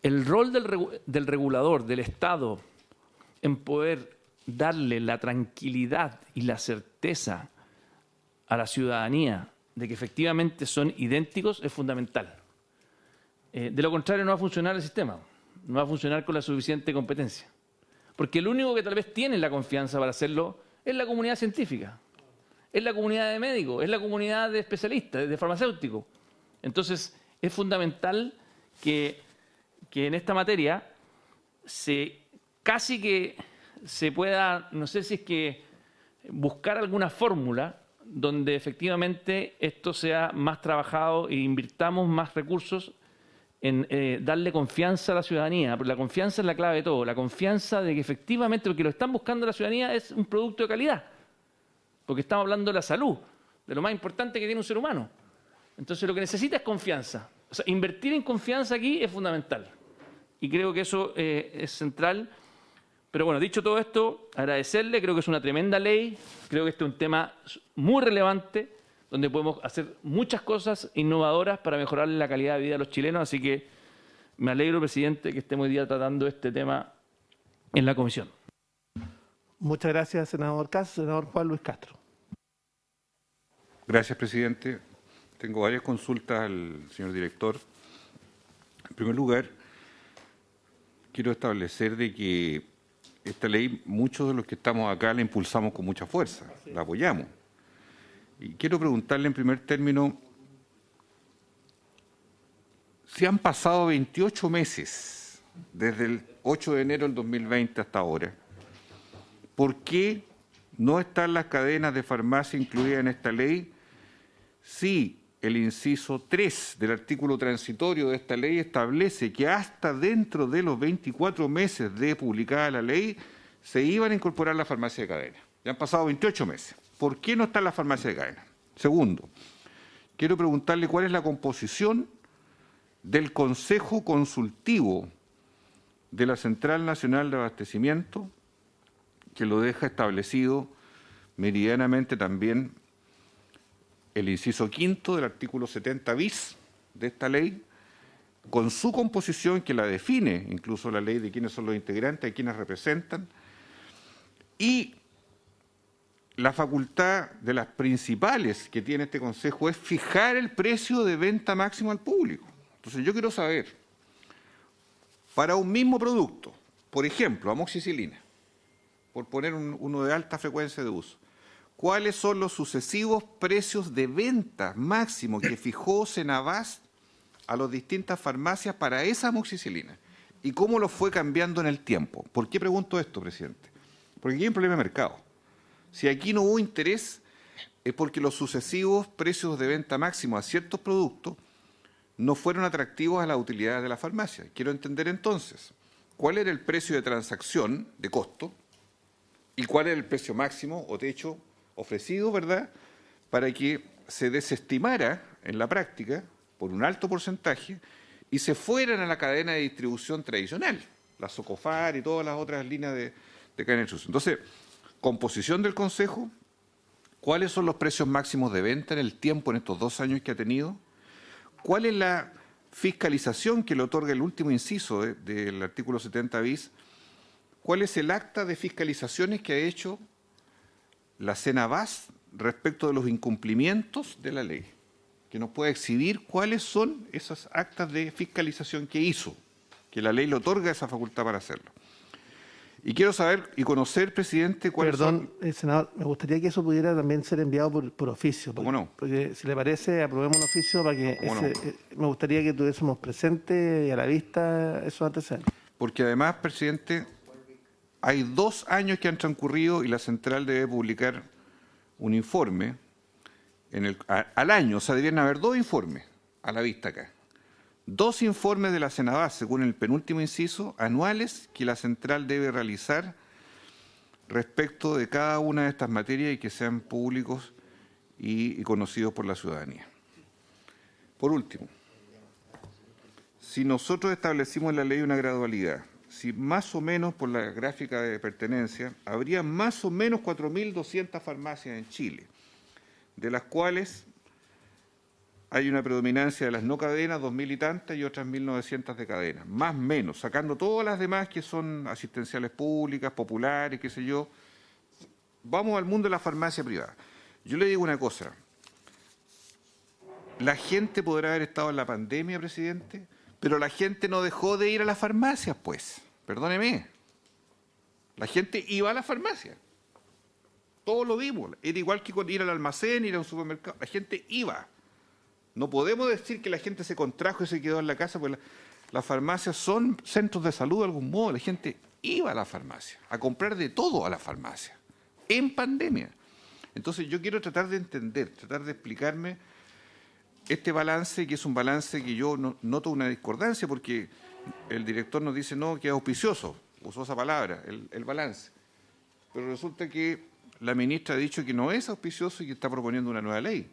El rol del regulador, del Estado, en poder darle la tranquilidad y la certeza a la ciudadanía de que efectivamente son idénticos es fundamental. De lo contrario no va a funcionar el sistema, no va a funcionar con la suficiente competencia. Porque el único que tal vez tiene la confianza para hacerlo es la comunidad científica, es la comunidad de médicos, es la comunidad de especialistas, de farmacéuticos. Entonces, es fundamental que en esta materia casi que se pueda, no sé si es que buscar alguna fórmula donde efectivamente esto sea más trabajado e invirtamos más recursos en darle confianza a la ciudadanía, porque la confianza es la clave de todo, la confianza de que efectivamente lo que lo están buscando la ciudadanía es un producto de calidad, porque estamos hablando de la salud, de lo más importante que tiene un ser humano. Entonces lo que necesita es confianza. O sea, invertir en confianza aquí es fundamental y creo que eso es central. Pero bueno, dicho todo esto, agradecerle, creo que es una tremenda ley, creo que este es un tema muy relevante, donde podemos hacer muchas cosas innovadoras para mejorar la calidad de vida de los chilenos, así que me alegro, presidente, que estemos hoy día tratando este tema en la comisión. Muchas gracias, senador Cas. Senador Juan Luis Castro. Gracias, presidente. Tengo varias consultas al señor director. En primer lugar, quiero establecer de que esta ley, muchos de los que estamos acá la impulsamos con mucha fuerza, la apoyamos. Y quiero preguntarle en primer término, si han pasado 28 meses desde el 8 de enero del 2020 hasta ahora, ¿por qué no están las cadenas de farmacia incluidas en esta ley si el inciso 3 del artículo transitorio de esta ley establece que hasta dentro de los 24 meses de publicada la ley se iban a incorporar las farmacias de cadena? Ya han pasado 28 meses. ¿Por qué no están las farmacias de cadena? Segundo, quiero preguntarle cuál es la composición del Consejo Consultivo de la Central Nacional de Abastecimiento, que lo deja establecido meridianamente también el inciso 5 del artículo 70 bis de esta ley, con su composición que la define, incluso la ley de quiénes son los integrantes y quiénes representan, y la facultad de las principales que tiene este Consejo es fijar el precio de venta máximo al público. Entonces yo quiero saber, para un mismo producto, por ejemplo, amoxicilina, por poner uno de alta frecuencia de uso, ¿cuáles son los sucesivos precios de venta máximo que fijó Senabast a las distintas farmacias para esa amoxicilina? ¿Y cómo lo fue cambiando en el tiempo? ¿Por qué pregunto esto, presidente? Porque aquí hay un problema de mercado. Si aquí no hubo interés, es porque los sucesivos precios de venta máximo a ciertos productos no fueron atractivos a las utilidades de la farmacia. Quiero entender entonces, ¿cuál era el precio de transacción, de costo, y cuál era el precio máximo o techo ofrecido, ¿verdad?, para que se desestimara en la práctica por un alto porcentaje y se fueran a la cadena de distribución tradicional, la Socofar y todas las otras líneas de cadena de distribución. Entonces, composición del Consejo, ¿cuáles son los precios máximos de venta en el tiempo, en estos 2 años que ha tenido? ¿Cuál es la fiscalización que le otorga el último inciso del artículo 70 bis? ¿Cuál es el acta de fiscalizaciones que ha hecho la Senabast respecto de los incumplimientos de la ley? Que nos pueda exhibir cuáles son esas actas de fiscalización que hizo, que la ley le otorga esa facultad para hacerlo. Y quiero saber y conocer, presidente, cuáles son... Senador, me gustaría que eso pudiera también ser enviado por oficio. ¿Cómo no? Porque si le parece, aprobemos un oficio para que me gustaría que tuviésemos presente y a la vista esos antecedentes. Porque además, presidente, hay 2 años que han transcurrido y la central debe publicar un informe al año. O sea, deberían haber 2 informes a la vista acá. 2 informes de la Senabast, según el penúltimo inciso, anuales que la central debe realizar respecto de cada una de estas materias y que sean públicos y conocidos por la ciudadanía. Por último, si nosotros establecimos en la ley una gradualidad, si más o menos por la gráfica de pertenencia, habría más o menos 4.200 farmacias en Chile, de las cuales hay una predominancia de las no cadenas, 2.000 y tantas, y otras 1.900 de cadenas, más o menos, sacando todas las demás que son asistenciales públicas, populares, qué sé yo. Vamos al mundo de la farmacia privada. Yo le digo una cosa, la gente podrá haber estado en la pandemia, presidente, pero la gente no dejó de ir a las farmacias, pues, perdóneme. La gente iba a la farmacia. Todos lo vimos. Era igual que ir al almacén, ir a un supermercado. La gente iba. No podemos decir que la gente se contrajo y se quedó en la casa, porque las farmacias son centros de salud de algún modo. La gente iba a la farmacia, a comprar de todo a la farmacia, en pandemia. Entonces yo quiero tratar de entender, tratar de explicarme este balance, que es un balance que yo noto una discordancia, porque el director nos dice no, que es auspicioso, usó esa palabra, el balance. Pero resulta que la ministra ha dicho que no es auspicioso y que está proponiendo una nueva ley.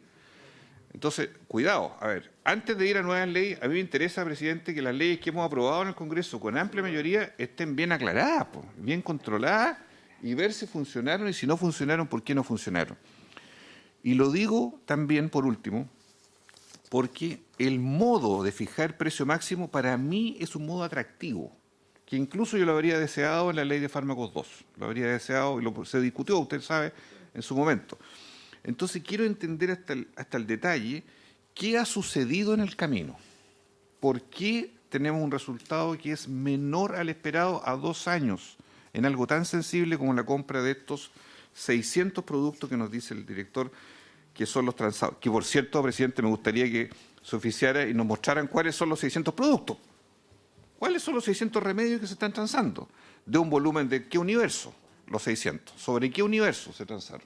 Entonces, cuidado, a ver, antes de ir a nuevas leyes, a mí me interesa, presidente, que las leyes que hemos aprobado en el Congreso con amplia mayoría estén bien aclaradas, bien controladas y ver si funcionaron y si no funcionaron, por qué no funcionaron. Y lo digo también, por último, porque el modo de fijar precio máximo para mí es un modo atractivo, que incluso yo lo habría deseado en la Ley de Fármacos 2, lo habría deseado y se discutió, usted sabe, en su momento. Entonces quiero entender hasta el detalle qué ha sucedido en el camino, por qué tenemos un resultado que es menor al esperado a 2 años en algo tan sensible como la compra de estos 600 productos que nos dice el director que son los transados. Que, por cierto, presidente, me gustaría que se oficiara y nos mostraran cuáles son los 600 productos. ¿Cuáles son los 600 remedios que se están transando? ¿De un volumen de qué universo? Los 600. ¿Sobre qué universo se transaron?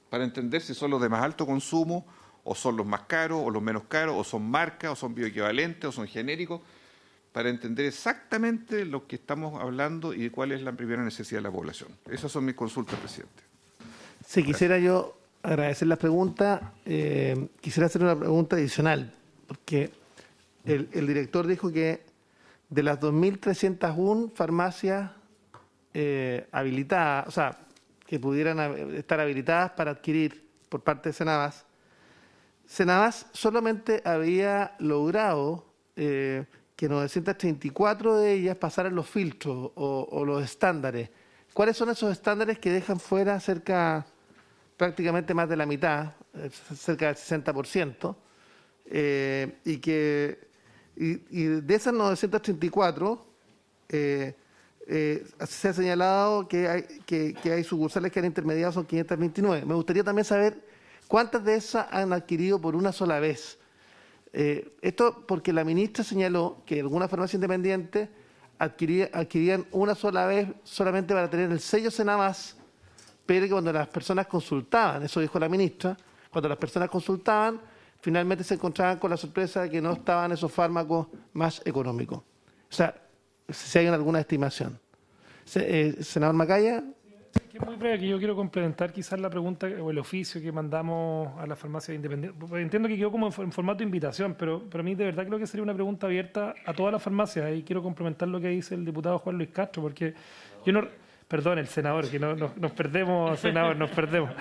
Para entender si son los de más alto consumo, o son los más caros, o los menos caros, o son marcas, o son bioequivalentes, o son genéricos, para entender exactamente lo que estamos hablando y cuál es la primera necesidad de la población. Esas son mis consultas, presidente. Si quisiera yo agradecer las preguntas, quisiera hacer una pregunta adicional, porque el director dijo que de las 2.301 farmacias habilitadas, o sea, que pudieran estar habilitadas para adquirir por parte de Senabas, Senabas solamente había logrado que 934 de ellas pasaran los filtros o los estándares. ¿Cuáles son esos estándares que dejan fuera prácticamente más de la mitad, cerca del 60%, y de esas 934 se ha señalado que hay sucursales que han intermediado, son 529. Me gustaría también saber cuántas de esas han adquirido por una sola vez. Esto porque la ministra señaló que algunas farmacias independientes adquirían una sola vez solamente para tener el sello Senabas, pero que cuando las personas consultaban, eso dijo la ministra, cuando las personas consultaban, finalmente se encontraban con la sorpresa de que no estaban esos fármacos más económicos. O sea, si hay alguna estimación. Senador Macaya. Que es muy breve, que yo quiero complementar quizás la pregunta o el oficio que mandamos a la farmacia independiente. Entiendo que quedó como en formato de invitación, pero a mí de verdad creo que sería una pregunta abierta a todas las farmacias, y quiero complementar lo que dice el diputado Juan Luis Castro, porque yo no... Perdón, el senador, que nos perdemos, senador, nos perdemos.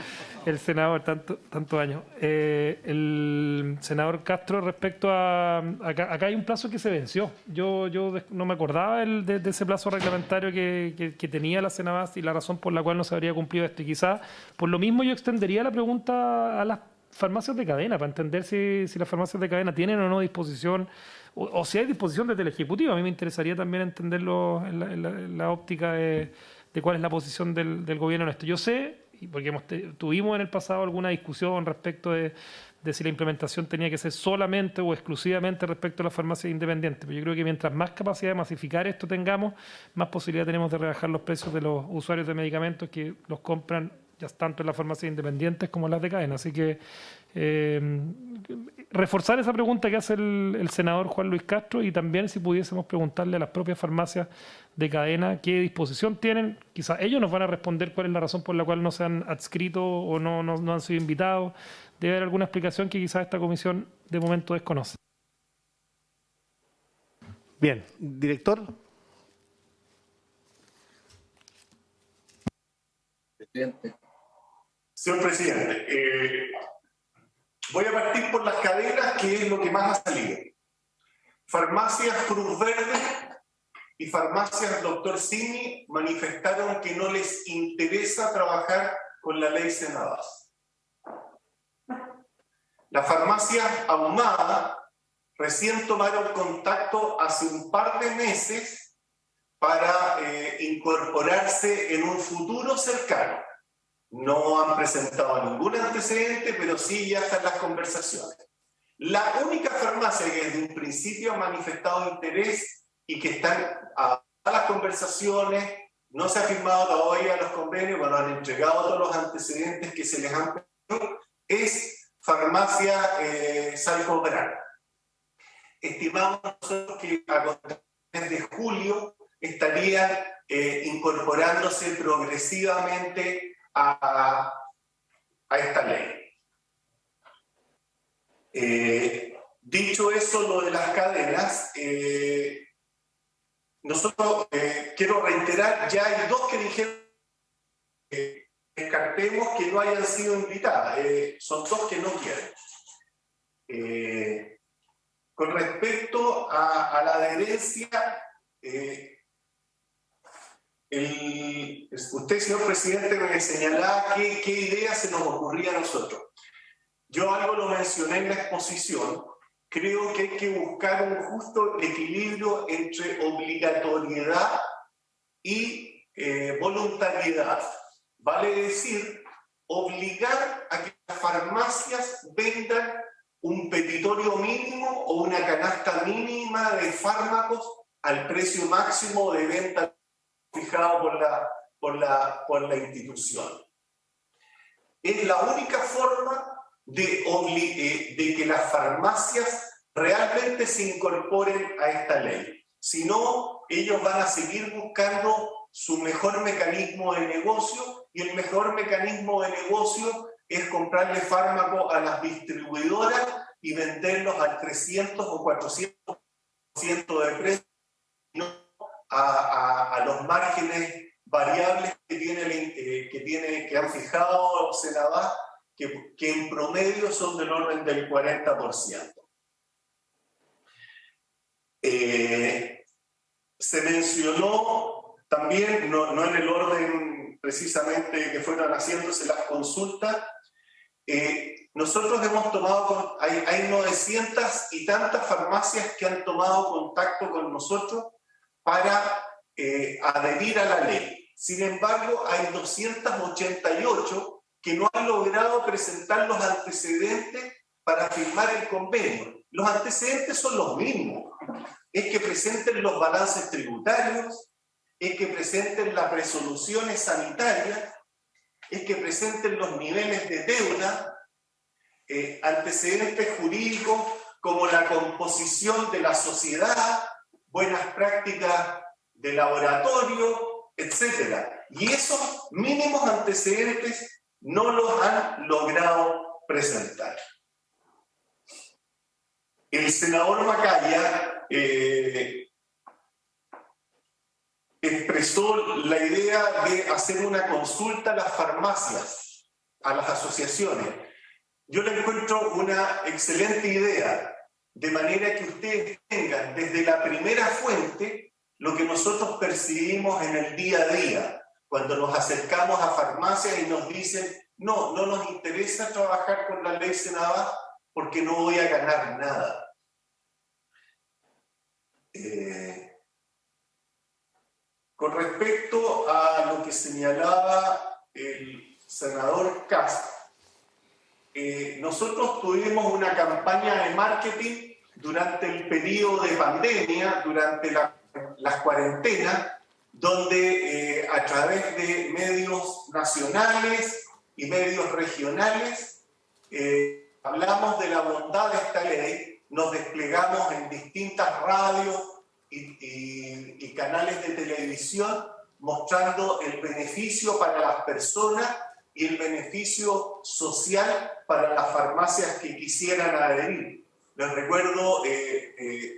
El senador, tantos años. El senador Castro, respecto a... Acá hay un plazo que se venció. Yo no me acordaba de ese plazo reglamentario que tenía la Senabas y la razón por la cual no se habría cumplido esto. Y quizás, por lo mismo, yo extendería la pregunta a las farmacias de cadena, para entender si las farmacias de cadena tienen o no disposición, o si hay disposición desde el Ejecutivo. A mí me interesaría también entenderlo en la óptica de cuál es la posición del gobierno en esto. Yo sé, porque tuvimos en el pasado alguna discusión respecto de si la implementación tenía que ser solamente o exclusivamente respecto a las farmacias independientes, pero yo creo que mientras más capacidad de masificar esto tengamos, más posibilidad tenemos de rebajar los precios de los usuarios de medicamentos que los compran ya tanto en las farmacias independientes como en las de cadena. Así que reforzar esa pregunta que hace el senador Juan Luis Castro, y también si pudiésemos preguntarle a las propias farmacias de cadena qué disposición tienen. Quizás ellos nos van a responder cuál es la razón por la cual no se han adscrito o no han sido invitados. Debe haber alguna explicación que quizás esta comisión de momento desconoce. Bien, director. Presidente. Señor presidente, voy a partir por las cadenas, que es lo que más ha salido. Farmacias Cruz Verde y farmacias Dr. Simi manifestaron que no les interesa trabajar con la ley Senabas. Las farmacias Ahumada recién tomaron contacto hace un par de meses para incorporarse en un futuro cercano. No han presentado ningún antecedente, pero sí ya están las conversaciones. La única farmacia que desde un principio ha manifestado interés y que están a las conversaciones, no se ha firmado todavía los convenios, pero han entregado todos los antecedentes que se les han pedido, es farmacia Salco Gran. Estimamos nosotros que a partir de julio estarían incorporándose progresivamente a esta ley. Dicho eso, lo de las cadenas, nosotros quiero reiterar, ya hay dos que dijeron que descartemos que no hayan sido invitadas, son dos que no quieren. Con respecto a la adherencia, usted, señor presidente, me señalaba qué idea se nos ocurría a nosotros. Yo algo lo mencioné en la exposición. Creo que hay que buscar un justo equilibrio entre obligatoriedad y voluntariedad, vale decir, obligar a que las farmacias vendan un petitorio mínimo o una canasta mínima de fármacos al precio máximo de venta fijado por la institución. Es la única forma de que las farmacias realmente se incorporen a esta ley. Si no, ellos van a seguir buscando su mejor mecanismo de negocio, y el mejor mecanismo de negocio es comprarle fármacos a las distribuidoras y venderlos al 300 o 400% de precio, no a los márgenes variables que han fijado Senabás, que en promedio son del orden del 40%. Se mencionó también, no en el orden precisamente que fueron haciéndose las consultas, nosotros hemos tomado, hay 900 y tantas farmacias que han tomado contacto con nosotros para adherir a la ley. Sin embargo, hay 288 que no han logrado presentar los antecedentes para firmar el convenio. Los antecedentes son los mismos. Es que presenten los balances tributarios, es que presenten las resoluciones sanitarias, es que presenten los niveles de deuda, antecedentes jurídicos como la composición de la sociedad, buenas prácticas de laboratorio, etc. Y esos mínimos antecedentes no los han logrado presentar. El senador Macaya expresó la idea de hacer una consulta a las farmacias, a las asociaciones. Yo le encuentro una excelente idea, de manera que ustedes tengan desde la primera fuente lo que nosotros percibimos en el día a día, cuando nos acercamos a farmacias y nos dicen, no nos interesa trabajar con la ley Senabás porque no voy a ganar nada. Con respecto a lo que señalaba el senador Castro, nosotros tuvimos una campaña de marketing durante el periodo de pandemia, durante las cuarentenas, donde a través de medios nacionales y medios regionales hablamos de la bondad de esta ley, nos desplegamos en distintas radios y canales de televisión mostrando el beneficio para las personas y el beneficio social para las farmacias que quisieran adherir. Les recuerdo,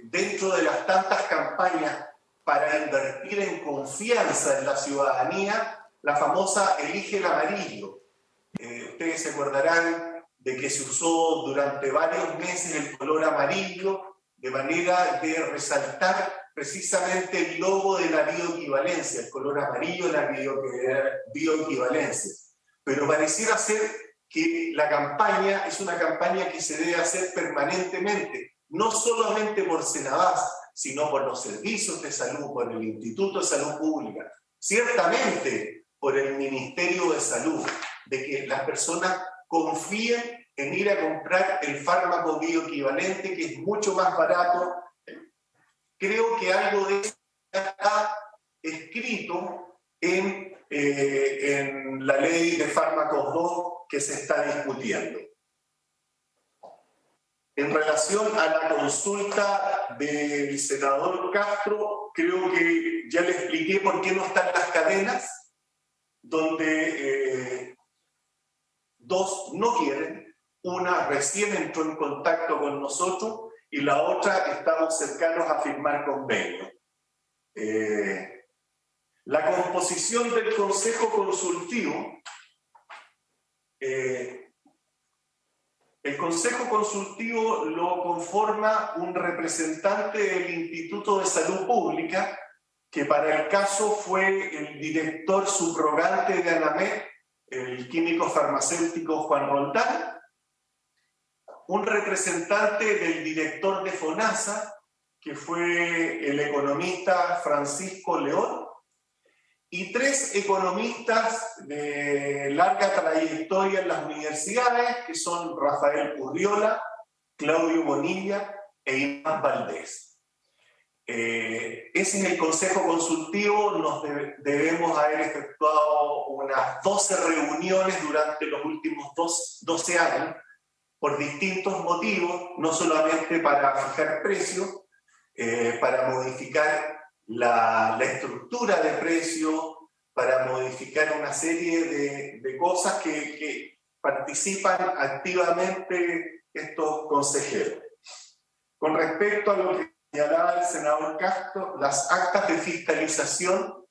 dentro de las tantas campañas para invertir en confianza en la ciudadanía, la famosa Elige el Amarillo. Ustedes se acordarán de que se usó durante varios meses el color amarillo de manera de resaltar precisamente el logo de la bioequivalencia, el color amarillo de la bioequivalencia. Pero pareciera ser que la campaña es una campaña que se debe hacer permanentemente, no solamente por Senabás, sino por los servicios de salud, por el Instituto de Salud Pública, ciertamente por el Ministerio de Salud, de que las personas confíen en ir a comprar el fármaco bioequivalente, que es mucho más barato. Creo que algo de eso está escrito en la ley de fármacos 2 que se está discutiendo. En relación a la consulta del senador Castro, creo que ya le expliqué por qué no están las cadenas, donde dos no quieren. Una recién entró en contacto con nosotros y la otra estamos cercanos a firmar convenio. La composición del Consejo Consultivo. El Consejo Consultivo lo conforma un representante del Instituto de Salud Pública, que para el caso fue el director subrogante de ANAMED, el químico farmacéutico Juan Roldán, un representante del director de FONASA, que fue el economista Francisco León, y 3 economistas de larga trayectoria en las universidades, que son Rafael Urriola, Claudio Bonilla e Iván Valdés. Ese es el Consejo Consultivo. Nos debemos haber efectuado unas 12 reuniones durante los últimos 12 años, por distintos motivos, no solamente para fijar precios, para modificar la estructura de precios, para modificar una serie de cosas que participan activamente estos consejeros. Con respecto a lo que señalaba el senador Castro, las actas de fiscalización,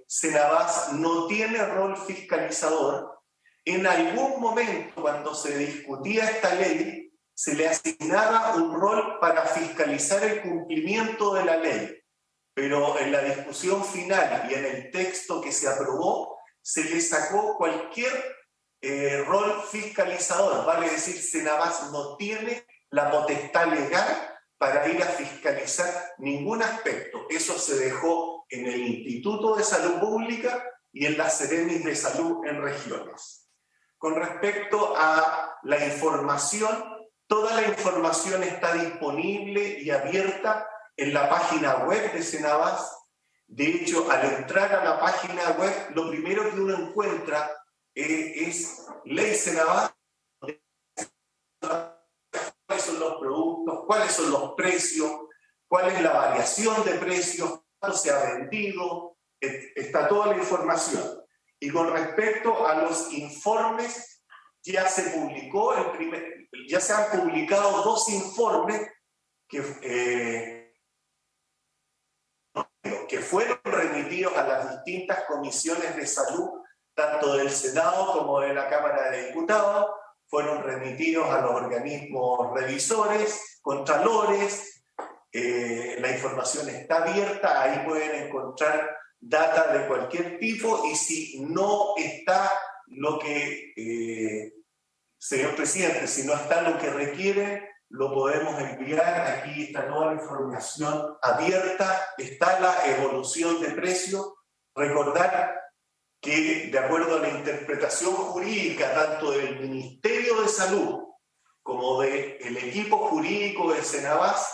Cenabás no tiene rol fiscalizador. En algún momento, cuando se discutía esta ley, se le asignaba un rol para fiscalizar el cumplimiento de la ley, pero en la discusión final y en el texto que se aprobó, se le sacó cualquier rol fiscalizador, vale decir, Cenabás no tiene la potestad legal para ir a fiscalizar ningún aspecto. Eso se dejó en el Instituto de Salud Pública y en las Seremis de Salud en regiones. Con respecto a la información, toda la información está disponible y abierta en la página web de Cenabás. De hecho, al entrar a la página web, lo primero que uno encuentra es Ley Cenabás, cuáles son los productos, cuáles son los precios, cuál es la variación de precios, cuánto se ha vendido, está toda la información. Y con respecto a los informes, ya se publicó ya se han publicado 2 informes que fueron remitidos a las distintas comisiones de salud, tanto del Senado como de la Cámara de Diputados, fueron remitidos a los organismos revisores, contralores. La información está abierta, ahí pueden encontrar data de cualquier tipo, y si no está lo que, señor presidente, si no está lo que requiere, lo podemos enviar. Aquí está toda la información abierta, está la evolución de precios. Recordar que, de acuerdo a la interpretación jurídica tanto del Ministerio de Salud como del equipo jurídico de Cenabás,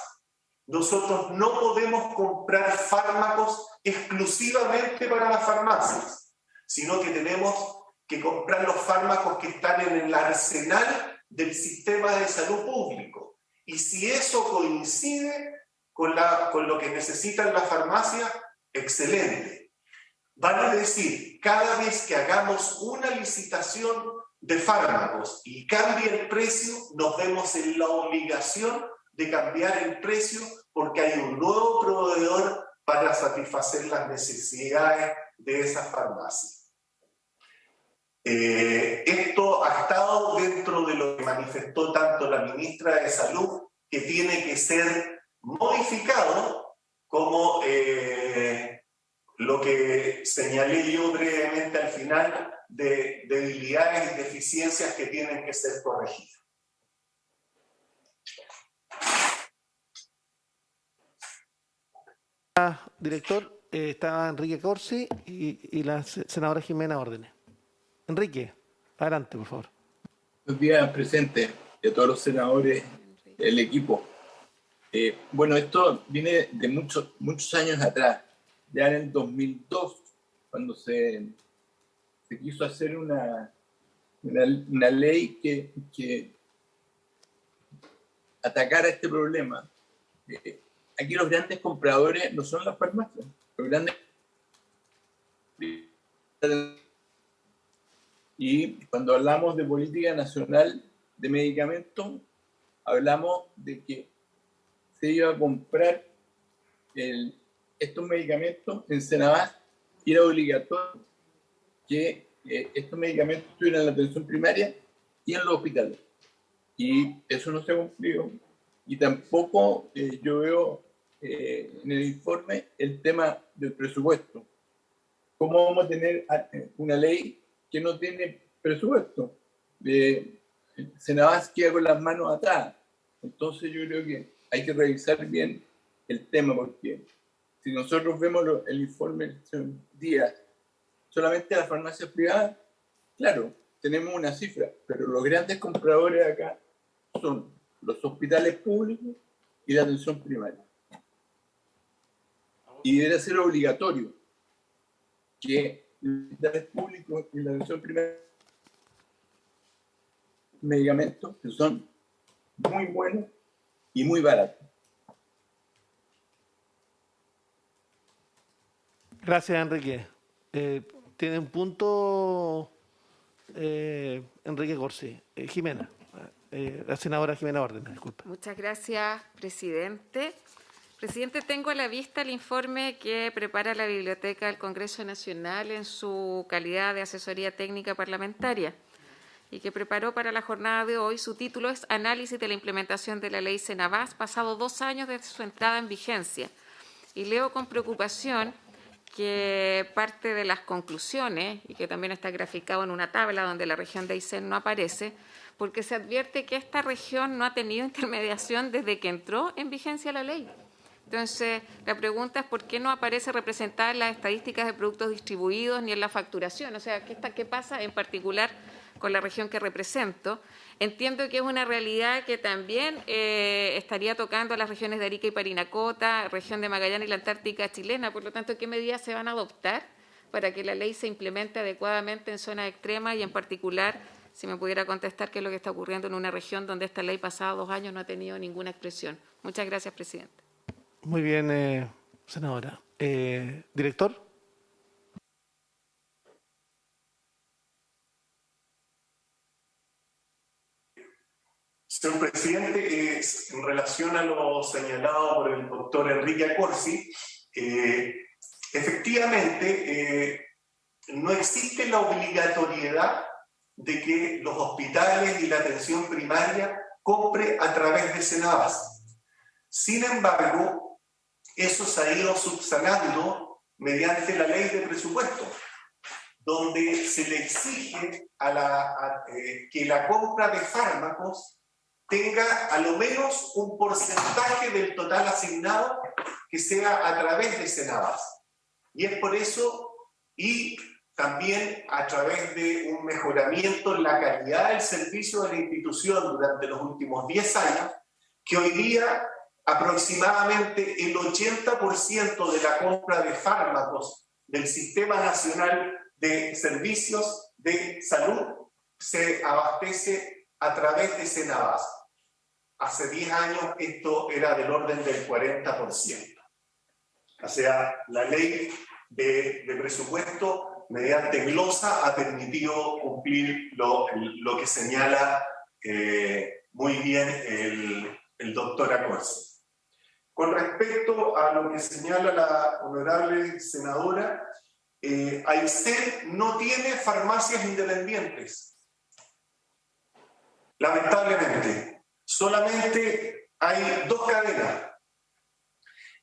nosotros no podemos comprar fármacos exclusivamente para las farmacias, sino que tenemos que comprar los fármacos que están en el arsenal del sistema de salud público. Y si eso coincide con lo que necesitan las farmacias, excelente. Vale decir, cada vez que hagamos una licitación de fármacos y cambie el precio, nos vemos en la obligación de cambiar el precio porque hay un nuevo proveedor para satisfacer las necesidades de esas farmacias. Esto ha estado dentro de lo que manifestó tanto la ministra de Salud, que tiene que ser modificado, como lo que señalé yo brevemente al final, de debilidades y deficiencias que tienen que ser corregidas. Director, estaba Enrique Corsi y la senadora Jimena Órdenes. Enrique, adelante, por favor. Buenos días, presidente, y a todos los senadores, el equipo. Bueno, esto viene de muchos años atrás. Ya en el 2002, cuando se quiso hacer una ley que atacara este problema. Aquí los grandes compradores no son las farmacias, los grandes. Y cuando hablamos de política nacional de medicamentos, hablamos de que se iba a comprar estos medicamentos en Cenabás, y era obligatorio que estos medicamentos estuvieran en la atención primaria y en los hospitales. Y eso no se ha cumplido. Y tampoco yo veo en el informe el tema del presupuesto. ¿Cómo vamos a tener una ley que no tiene presupuesto? Cenabás queda con las manos atadas. Entonces yo creo que hay que revisar bien el tema, porque Si nosotros vemos el informe del señor Díaz, solamente las farmacias privadas, claro, tenemos una cifra, pero los grandes compradores acá son los hospitales públicos y la atención primaria. Y debe ser obligatorio que los hospitales públicos y la atención primaria medicamentos que son muy buenos y muy baratos. Gracias, Enrique. Tiene un punto Enrique Corsi. Jimena, la senadora Jimena Órdenes, disculpa. Muchas gracias, presidente. Presidente, tengo a la vista el informe que prepara la Biblioteca del Congreso Nacional en su calidad de asesoría técnica parlamentaria y que preparó para la jornada de hoy. Su título es Análisis de la implementación de la Ley Senabás, pasado 2 años desde su entrada en vigencia. Y leo con preocupación que parte de las conclusiones, y que también está graficado en una tabla donde la región de Aysén no aparece, porque se advierte que esta región no ha tenido intermediación desde que entró en vigencia la ley. Entonces, la pregunta es por qué no aparece representada en las estadísticas de productos distribuidos ni en la facturación. O sea, ¿qué pasa en particular con la región que represento? Entiendo que es una realidad que también estaría tocando a las regiones de Arica y Parinacota, región de Magallanes y la Antártica chilena. Por lo tanto, ¿qué medidas se van a adoptar para que la ley se implemente adecuadamente en zonas extremas y en particular, si me pudiera contestar, qué es lo que está ocurriendo en una región donde esta ley pasados 2 años no ha tenido ninguna expresión? Muchas gracias, presidente. Muy bien, senadora. Director. Señor presidente, en relación a lo señalado por el doctor Enrique Corsi, efectivamente no existe la obligatoriedad de que los hospitales y la atención primaria compre a través de Senabás. Sin embargo, eso se ha ido subsanando mediante la ley de presupuesto, donde se le exige que la compra de fármacos tenga a lo menos un porcentaje del total asignado que sea a través de Senabás. Y es por eso, y también a través de un mejoramiento en la calidad del servicio de la institución durante los últimos 10 años, que hoy día aproximadamente el 80% de la compra de fármacos del Sistema Nacional de Servicios de Salud se abastece a través de Senabás. Hace 10 años esto era del orden del 40%. O sea, la ley de presupuesto mediante glosa ha permitido cumplir lo que señala muy bien el doctor Acorsi. Con respecto a lo que señala la honorable senadora, Aysén no tiene farmacias independientes. Lamentablemente, solamente hay 2 cadenas.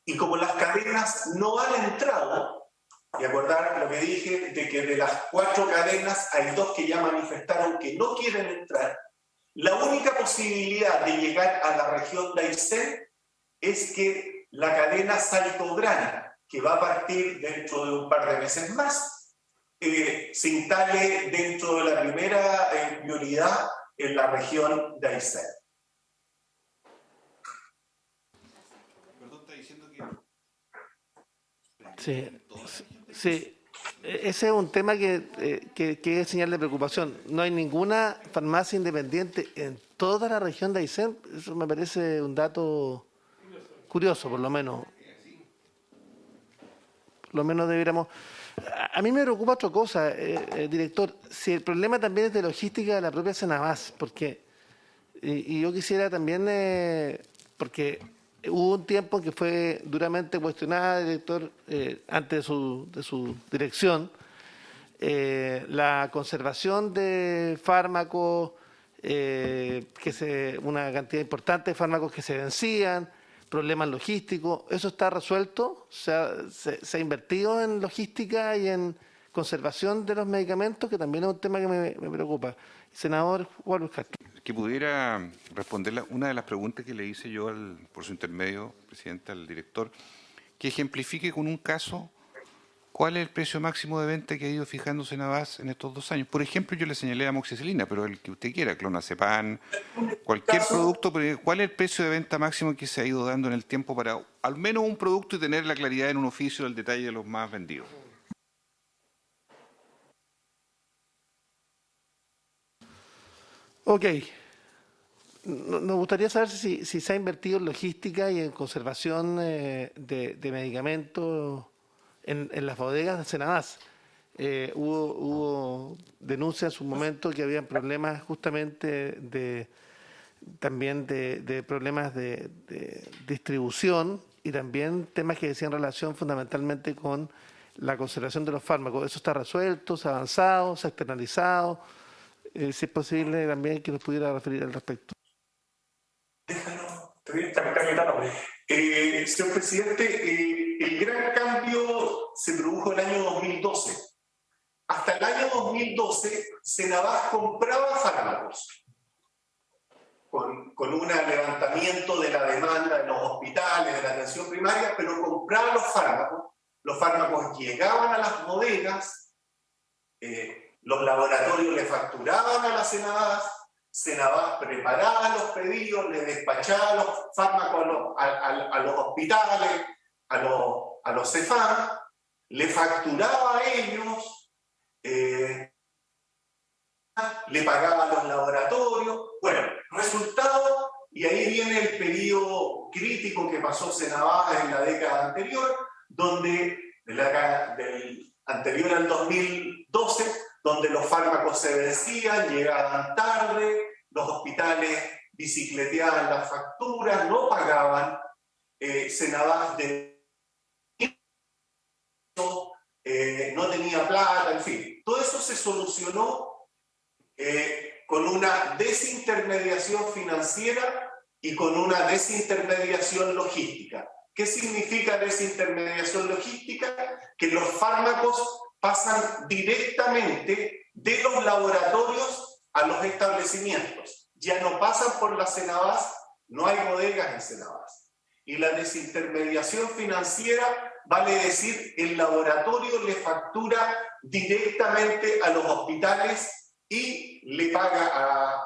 Y como las cadenas no han entrado, y acordar lo que dije de que de las 4 cadenas hay 2 que ya manifestaron que no quieren entrar, la única posibilidad de llegar a la región de Aysén es que la cadena Salto Grande, que va a partir dentro de un par de meses más, se instale dentro de la primera prioridad en la región de Aysén. Perdón, está diciendo que... Sí. Ese es un tema que es señal de preocupación. No hay ninguna farmacia independiente en toda la región de Aysén. Eso me parece un dato curioso, por lo menos. Por lo menos debiéramos... A mí me preocupa otra cosa, director. Si el problema también es de logística de la propia Senabás, porque... Y yo quisiera también... porque hubo un tiempo en que fue duramente cuestionada, director, antes de su dirección, la conservación de fármacos, una cantidad importante de fármacos que se vencían, problemas logísticos. ¿Eso está resuelto? ¿Se ha invertido en logística y en conservación de los medicamentos? Que también es un tema que me preocupa. Senador Juan Luis Castro. Que pudiera responder una de las preguntas que le hice yo, por su intermedio, presidente, al director, que ejemplifique con un caso cuál es el precio máximo de venta que ha ido fijando Senabas en estos 2 años. Por ejemplo, yo le señalé la amoxicilina, pero el que usted quiera, clonazepam, cualquier producto, pero ¿cuál es el precio de venta máximo que se ha ido dando en el tiempo para al menos un producto y tener la claridad en un oficio del detalle de los más vendidos? Ok. Nos gustaría saber si se ha invertido en logística y en conservación de medicamentos en las bodegas de Senabas. Hubo denuncias en su momento que habían problemas justamente también de problemas de distribución y también temas que decían relación fundamentalmente con la conservación de los fármacos. ¿Eso está resuelto, se ha avanzado, se ha externalizado? Si es posible también que nos pudiera referir al respecto. Señor presidente, el gran cambio se produjo el año 2012. Hasta el año 2012, Senabas compraba fármacos con un levantamiento de la demanda de los hospitales, de la atención primaria, pero compraba los fármacos llegaban a las bodegas, los laboratorios le facturaban a la Senabas preparaba los pedidos, le despachaba los fármacos a los hospitales, a los CEFAM, le facturaba a ellos, le pagaba a los laboratorios. Bueno, resultado, y ahí viene el periodo crítico que pasó Senabas en la década anterior, donde del anterior al 2012, donde los fármacos se vencían, llegaban tarde, los hospitales bicicleteaban las facturas, no pagaban, Senabas no tenía plata, en fin. Todo eso se solucionó con una desintermediación financiera y con una desintermediación logística. ¿Qué significa desintermediación logística? Que los fármacos pasan directamente de los laboratorios a los establecimientos. Ya no pasan por la Senabas, no hay bodegas en Senabas. Y la desintermediación financiera vale decir el laboratorio le factura directamente a los hospitales y le paga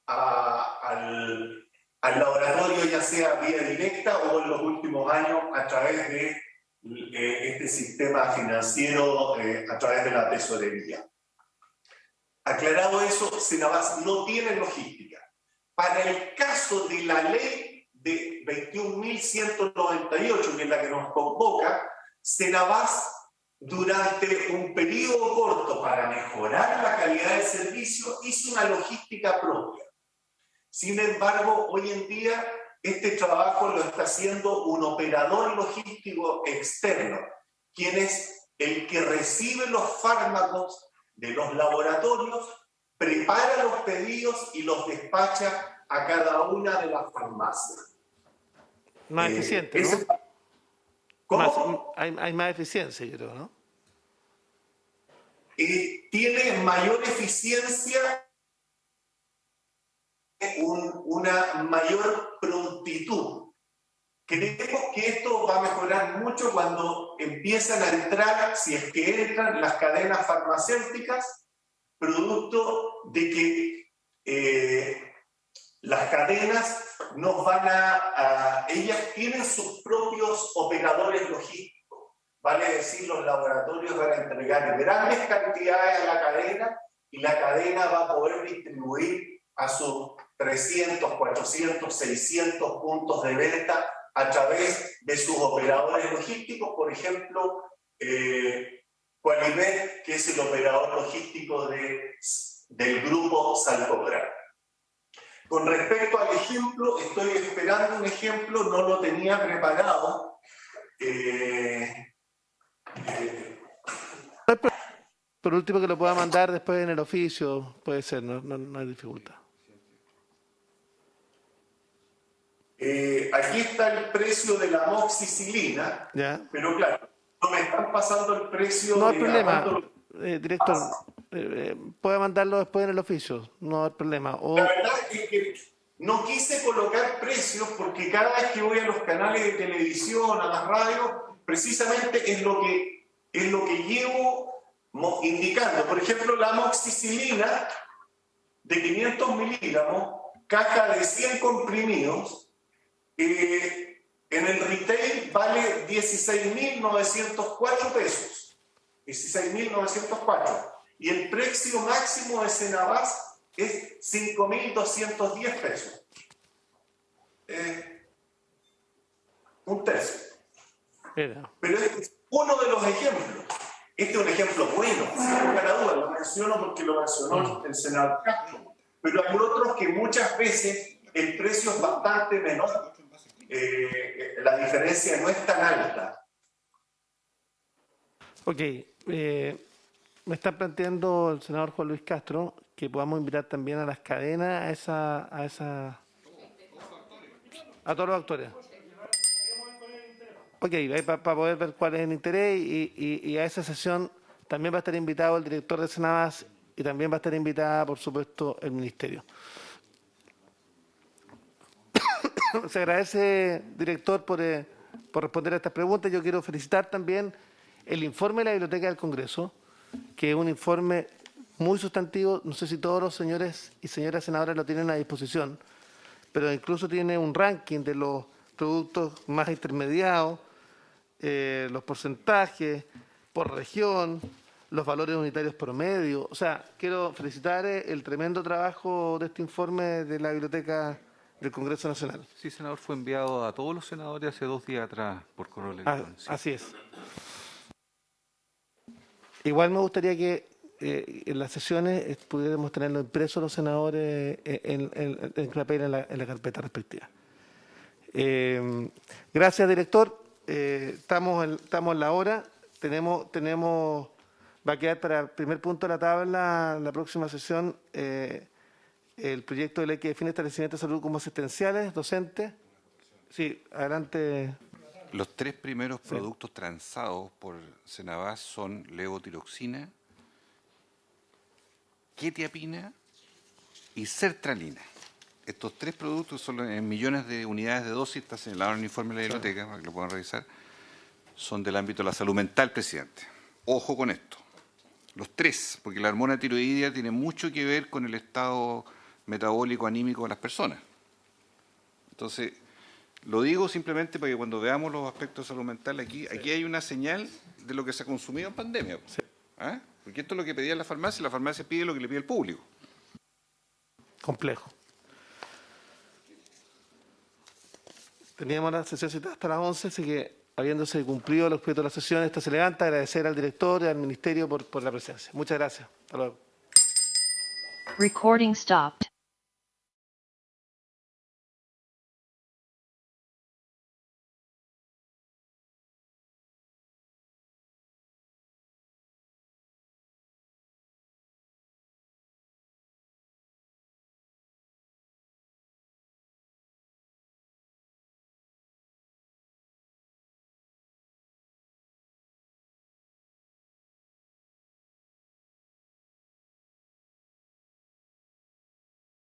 al laboratorio, ya sea vía directa o en los últimos años a través de este sistema financiero, a través de la tesorería. Aclarado eso, Senabas no tiene logística. Para el caso de la ley de 21.198, que es la que nos convoca, Senabas, durante un periodo corto para mejorar la calidad del servicio, hizo una logística propia. Sin embargo, hoy en día, este trabajo lo está haciendo un operador logístico externo, quien es el que recibe los fármacos de los laboratorios, prepara los pedidos y los despacha a cada una de las farmacias. Más eficiente, ¿no? ¿Cómo? Hay más eficiencia, yo creo, ¿no? Tiene mayor eficiencia, una mayor prontitud. Creemos que esto va a mejorar mucho cuando empiezan a entrar, si es que entran, las cadenas farmacéuticas, producto de que las cadenas nos van ellas tienen sus propios operadores logísticos. Vale decir, los laboratorios van a entregar grandes cantidades a la cadena y la cadena va a poder distribuir a sus 300, 400, 600 puntos de venta a través de sus operadores logísticos. Por ejemplo, Qualibet, que es el operador logístico del grupo Salcobra. Con respecto al ejemplo, estoy esperando un ejemplo, no lo tenía preparado. Por último, que lo pueda mandar después en el oficio, puede ser, no hay dificultad. Aquí está el precio de la amoxicilina, ¿ya? Pero claro, no me están pasando el precio. No hay problema, director. Puede mandarlo después en el oficio, no hay problema. La verdad es que no quise colocar precios porque cada vez que voy a los canales de televisión, a las radios, precisamente es lo que llevo indicando. Por ejemplo, la amoxicilina de 500 miligramos, caja de 100 comprimidos, en el retail vale 16.904 pesos. 16.904. Y el precio máximo de Senabas es 5.210 pesos. Un tercio. Pero este es uno de los ejemplos. Este es un ejemplo bueno, sin lugar a dudas, lo menciono porque lo mencionó el senador Castro. Pero hay otros que muchas veces el precio es bastante menor. La diferencia no es tan alta. Ok. Me está planteando el senador Juan Luis Castro que podamos invitar también a las cadenas a todos los actores. Ok, para poder ver cuál es el interés y a esa sesión también va a estar invitado el director de Senabas y también va a estar invitada, por supuesto, el Ministerio. Se agradece, director, por responder a estas preguntas. Yo quiero felicitar también el informe de la Biblioteca del Congreso, que es un informe muy sustantivo. No sé si todos los señores y señoras senadoras lo tienen a disposición, pero incluso tiene un ranking de los productos más intermediados, los porcentajes por región, los valores unitarios promedio. O sea, quiero felicitar el tremendo trabajo de este informe de la Biblioteca del Congreso Nacional. Sí, senador, fue enviado a todos los senadores hace 2 días atrás por correo electrónico. Sí. Así es. Igual me gustaría que en las sesiones pudiéramos tenerlo impreso los senadores en la carpeta respectiva. Gracias, director. Estamos en la hora. Va a quedar para el primer punto de la tabla la próxima sesión el proyecto de ley que define establecimientos de salud como asistenciales, docentes. Sí, adelante. Los 3 primeros productos transados por Senabas son levotiroxina, quetiapina y sertralina. Estos 3 productos son en millones de unidades de dosis, está señalado en el informe de la biblioteca, para que lo puedan revisar, son del ámbito de la salud mental, presidente. Ojo con esto. Los 3, porque la hormona tiroidea tiene mucho que ver con el estado metabólico, anímico de las personas. Entonces, lo digo simplemente para que cuando veamos los aspectos de salud mental, aquí hay una señal de lo que se ha consumido en pandemia. ¿Ah? Porque esto es lo que pedía la farmacia pide lo que le pide el público. Complejo. Teníamos la sesión citada hasta las 11, así que, habiéndose cumplido el objeto de la sesión, esta se levanta. Agradecer al director y al Ministerio por la presencia. Muchas gracias. Hasta luego. Recording stopped.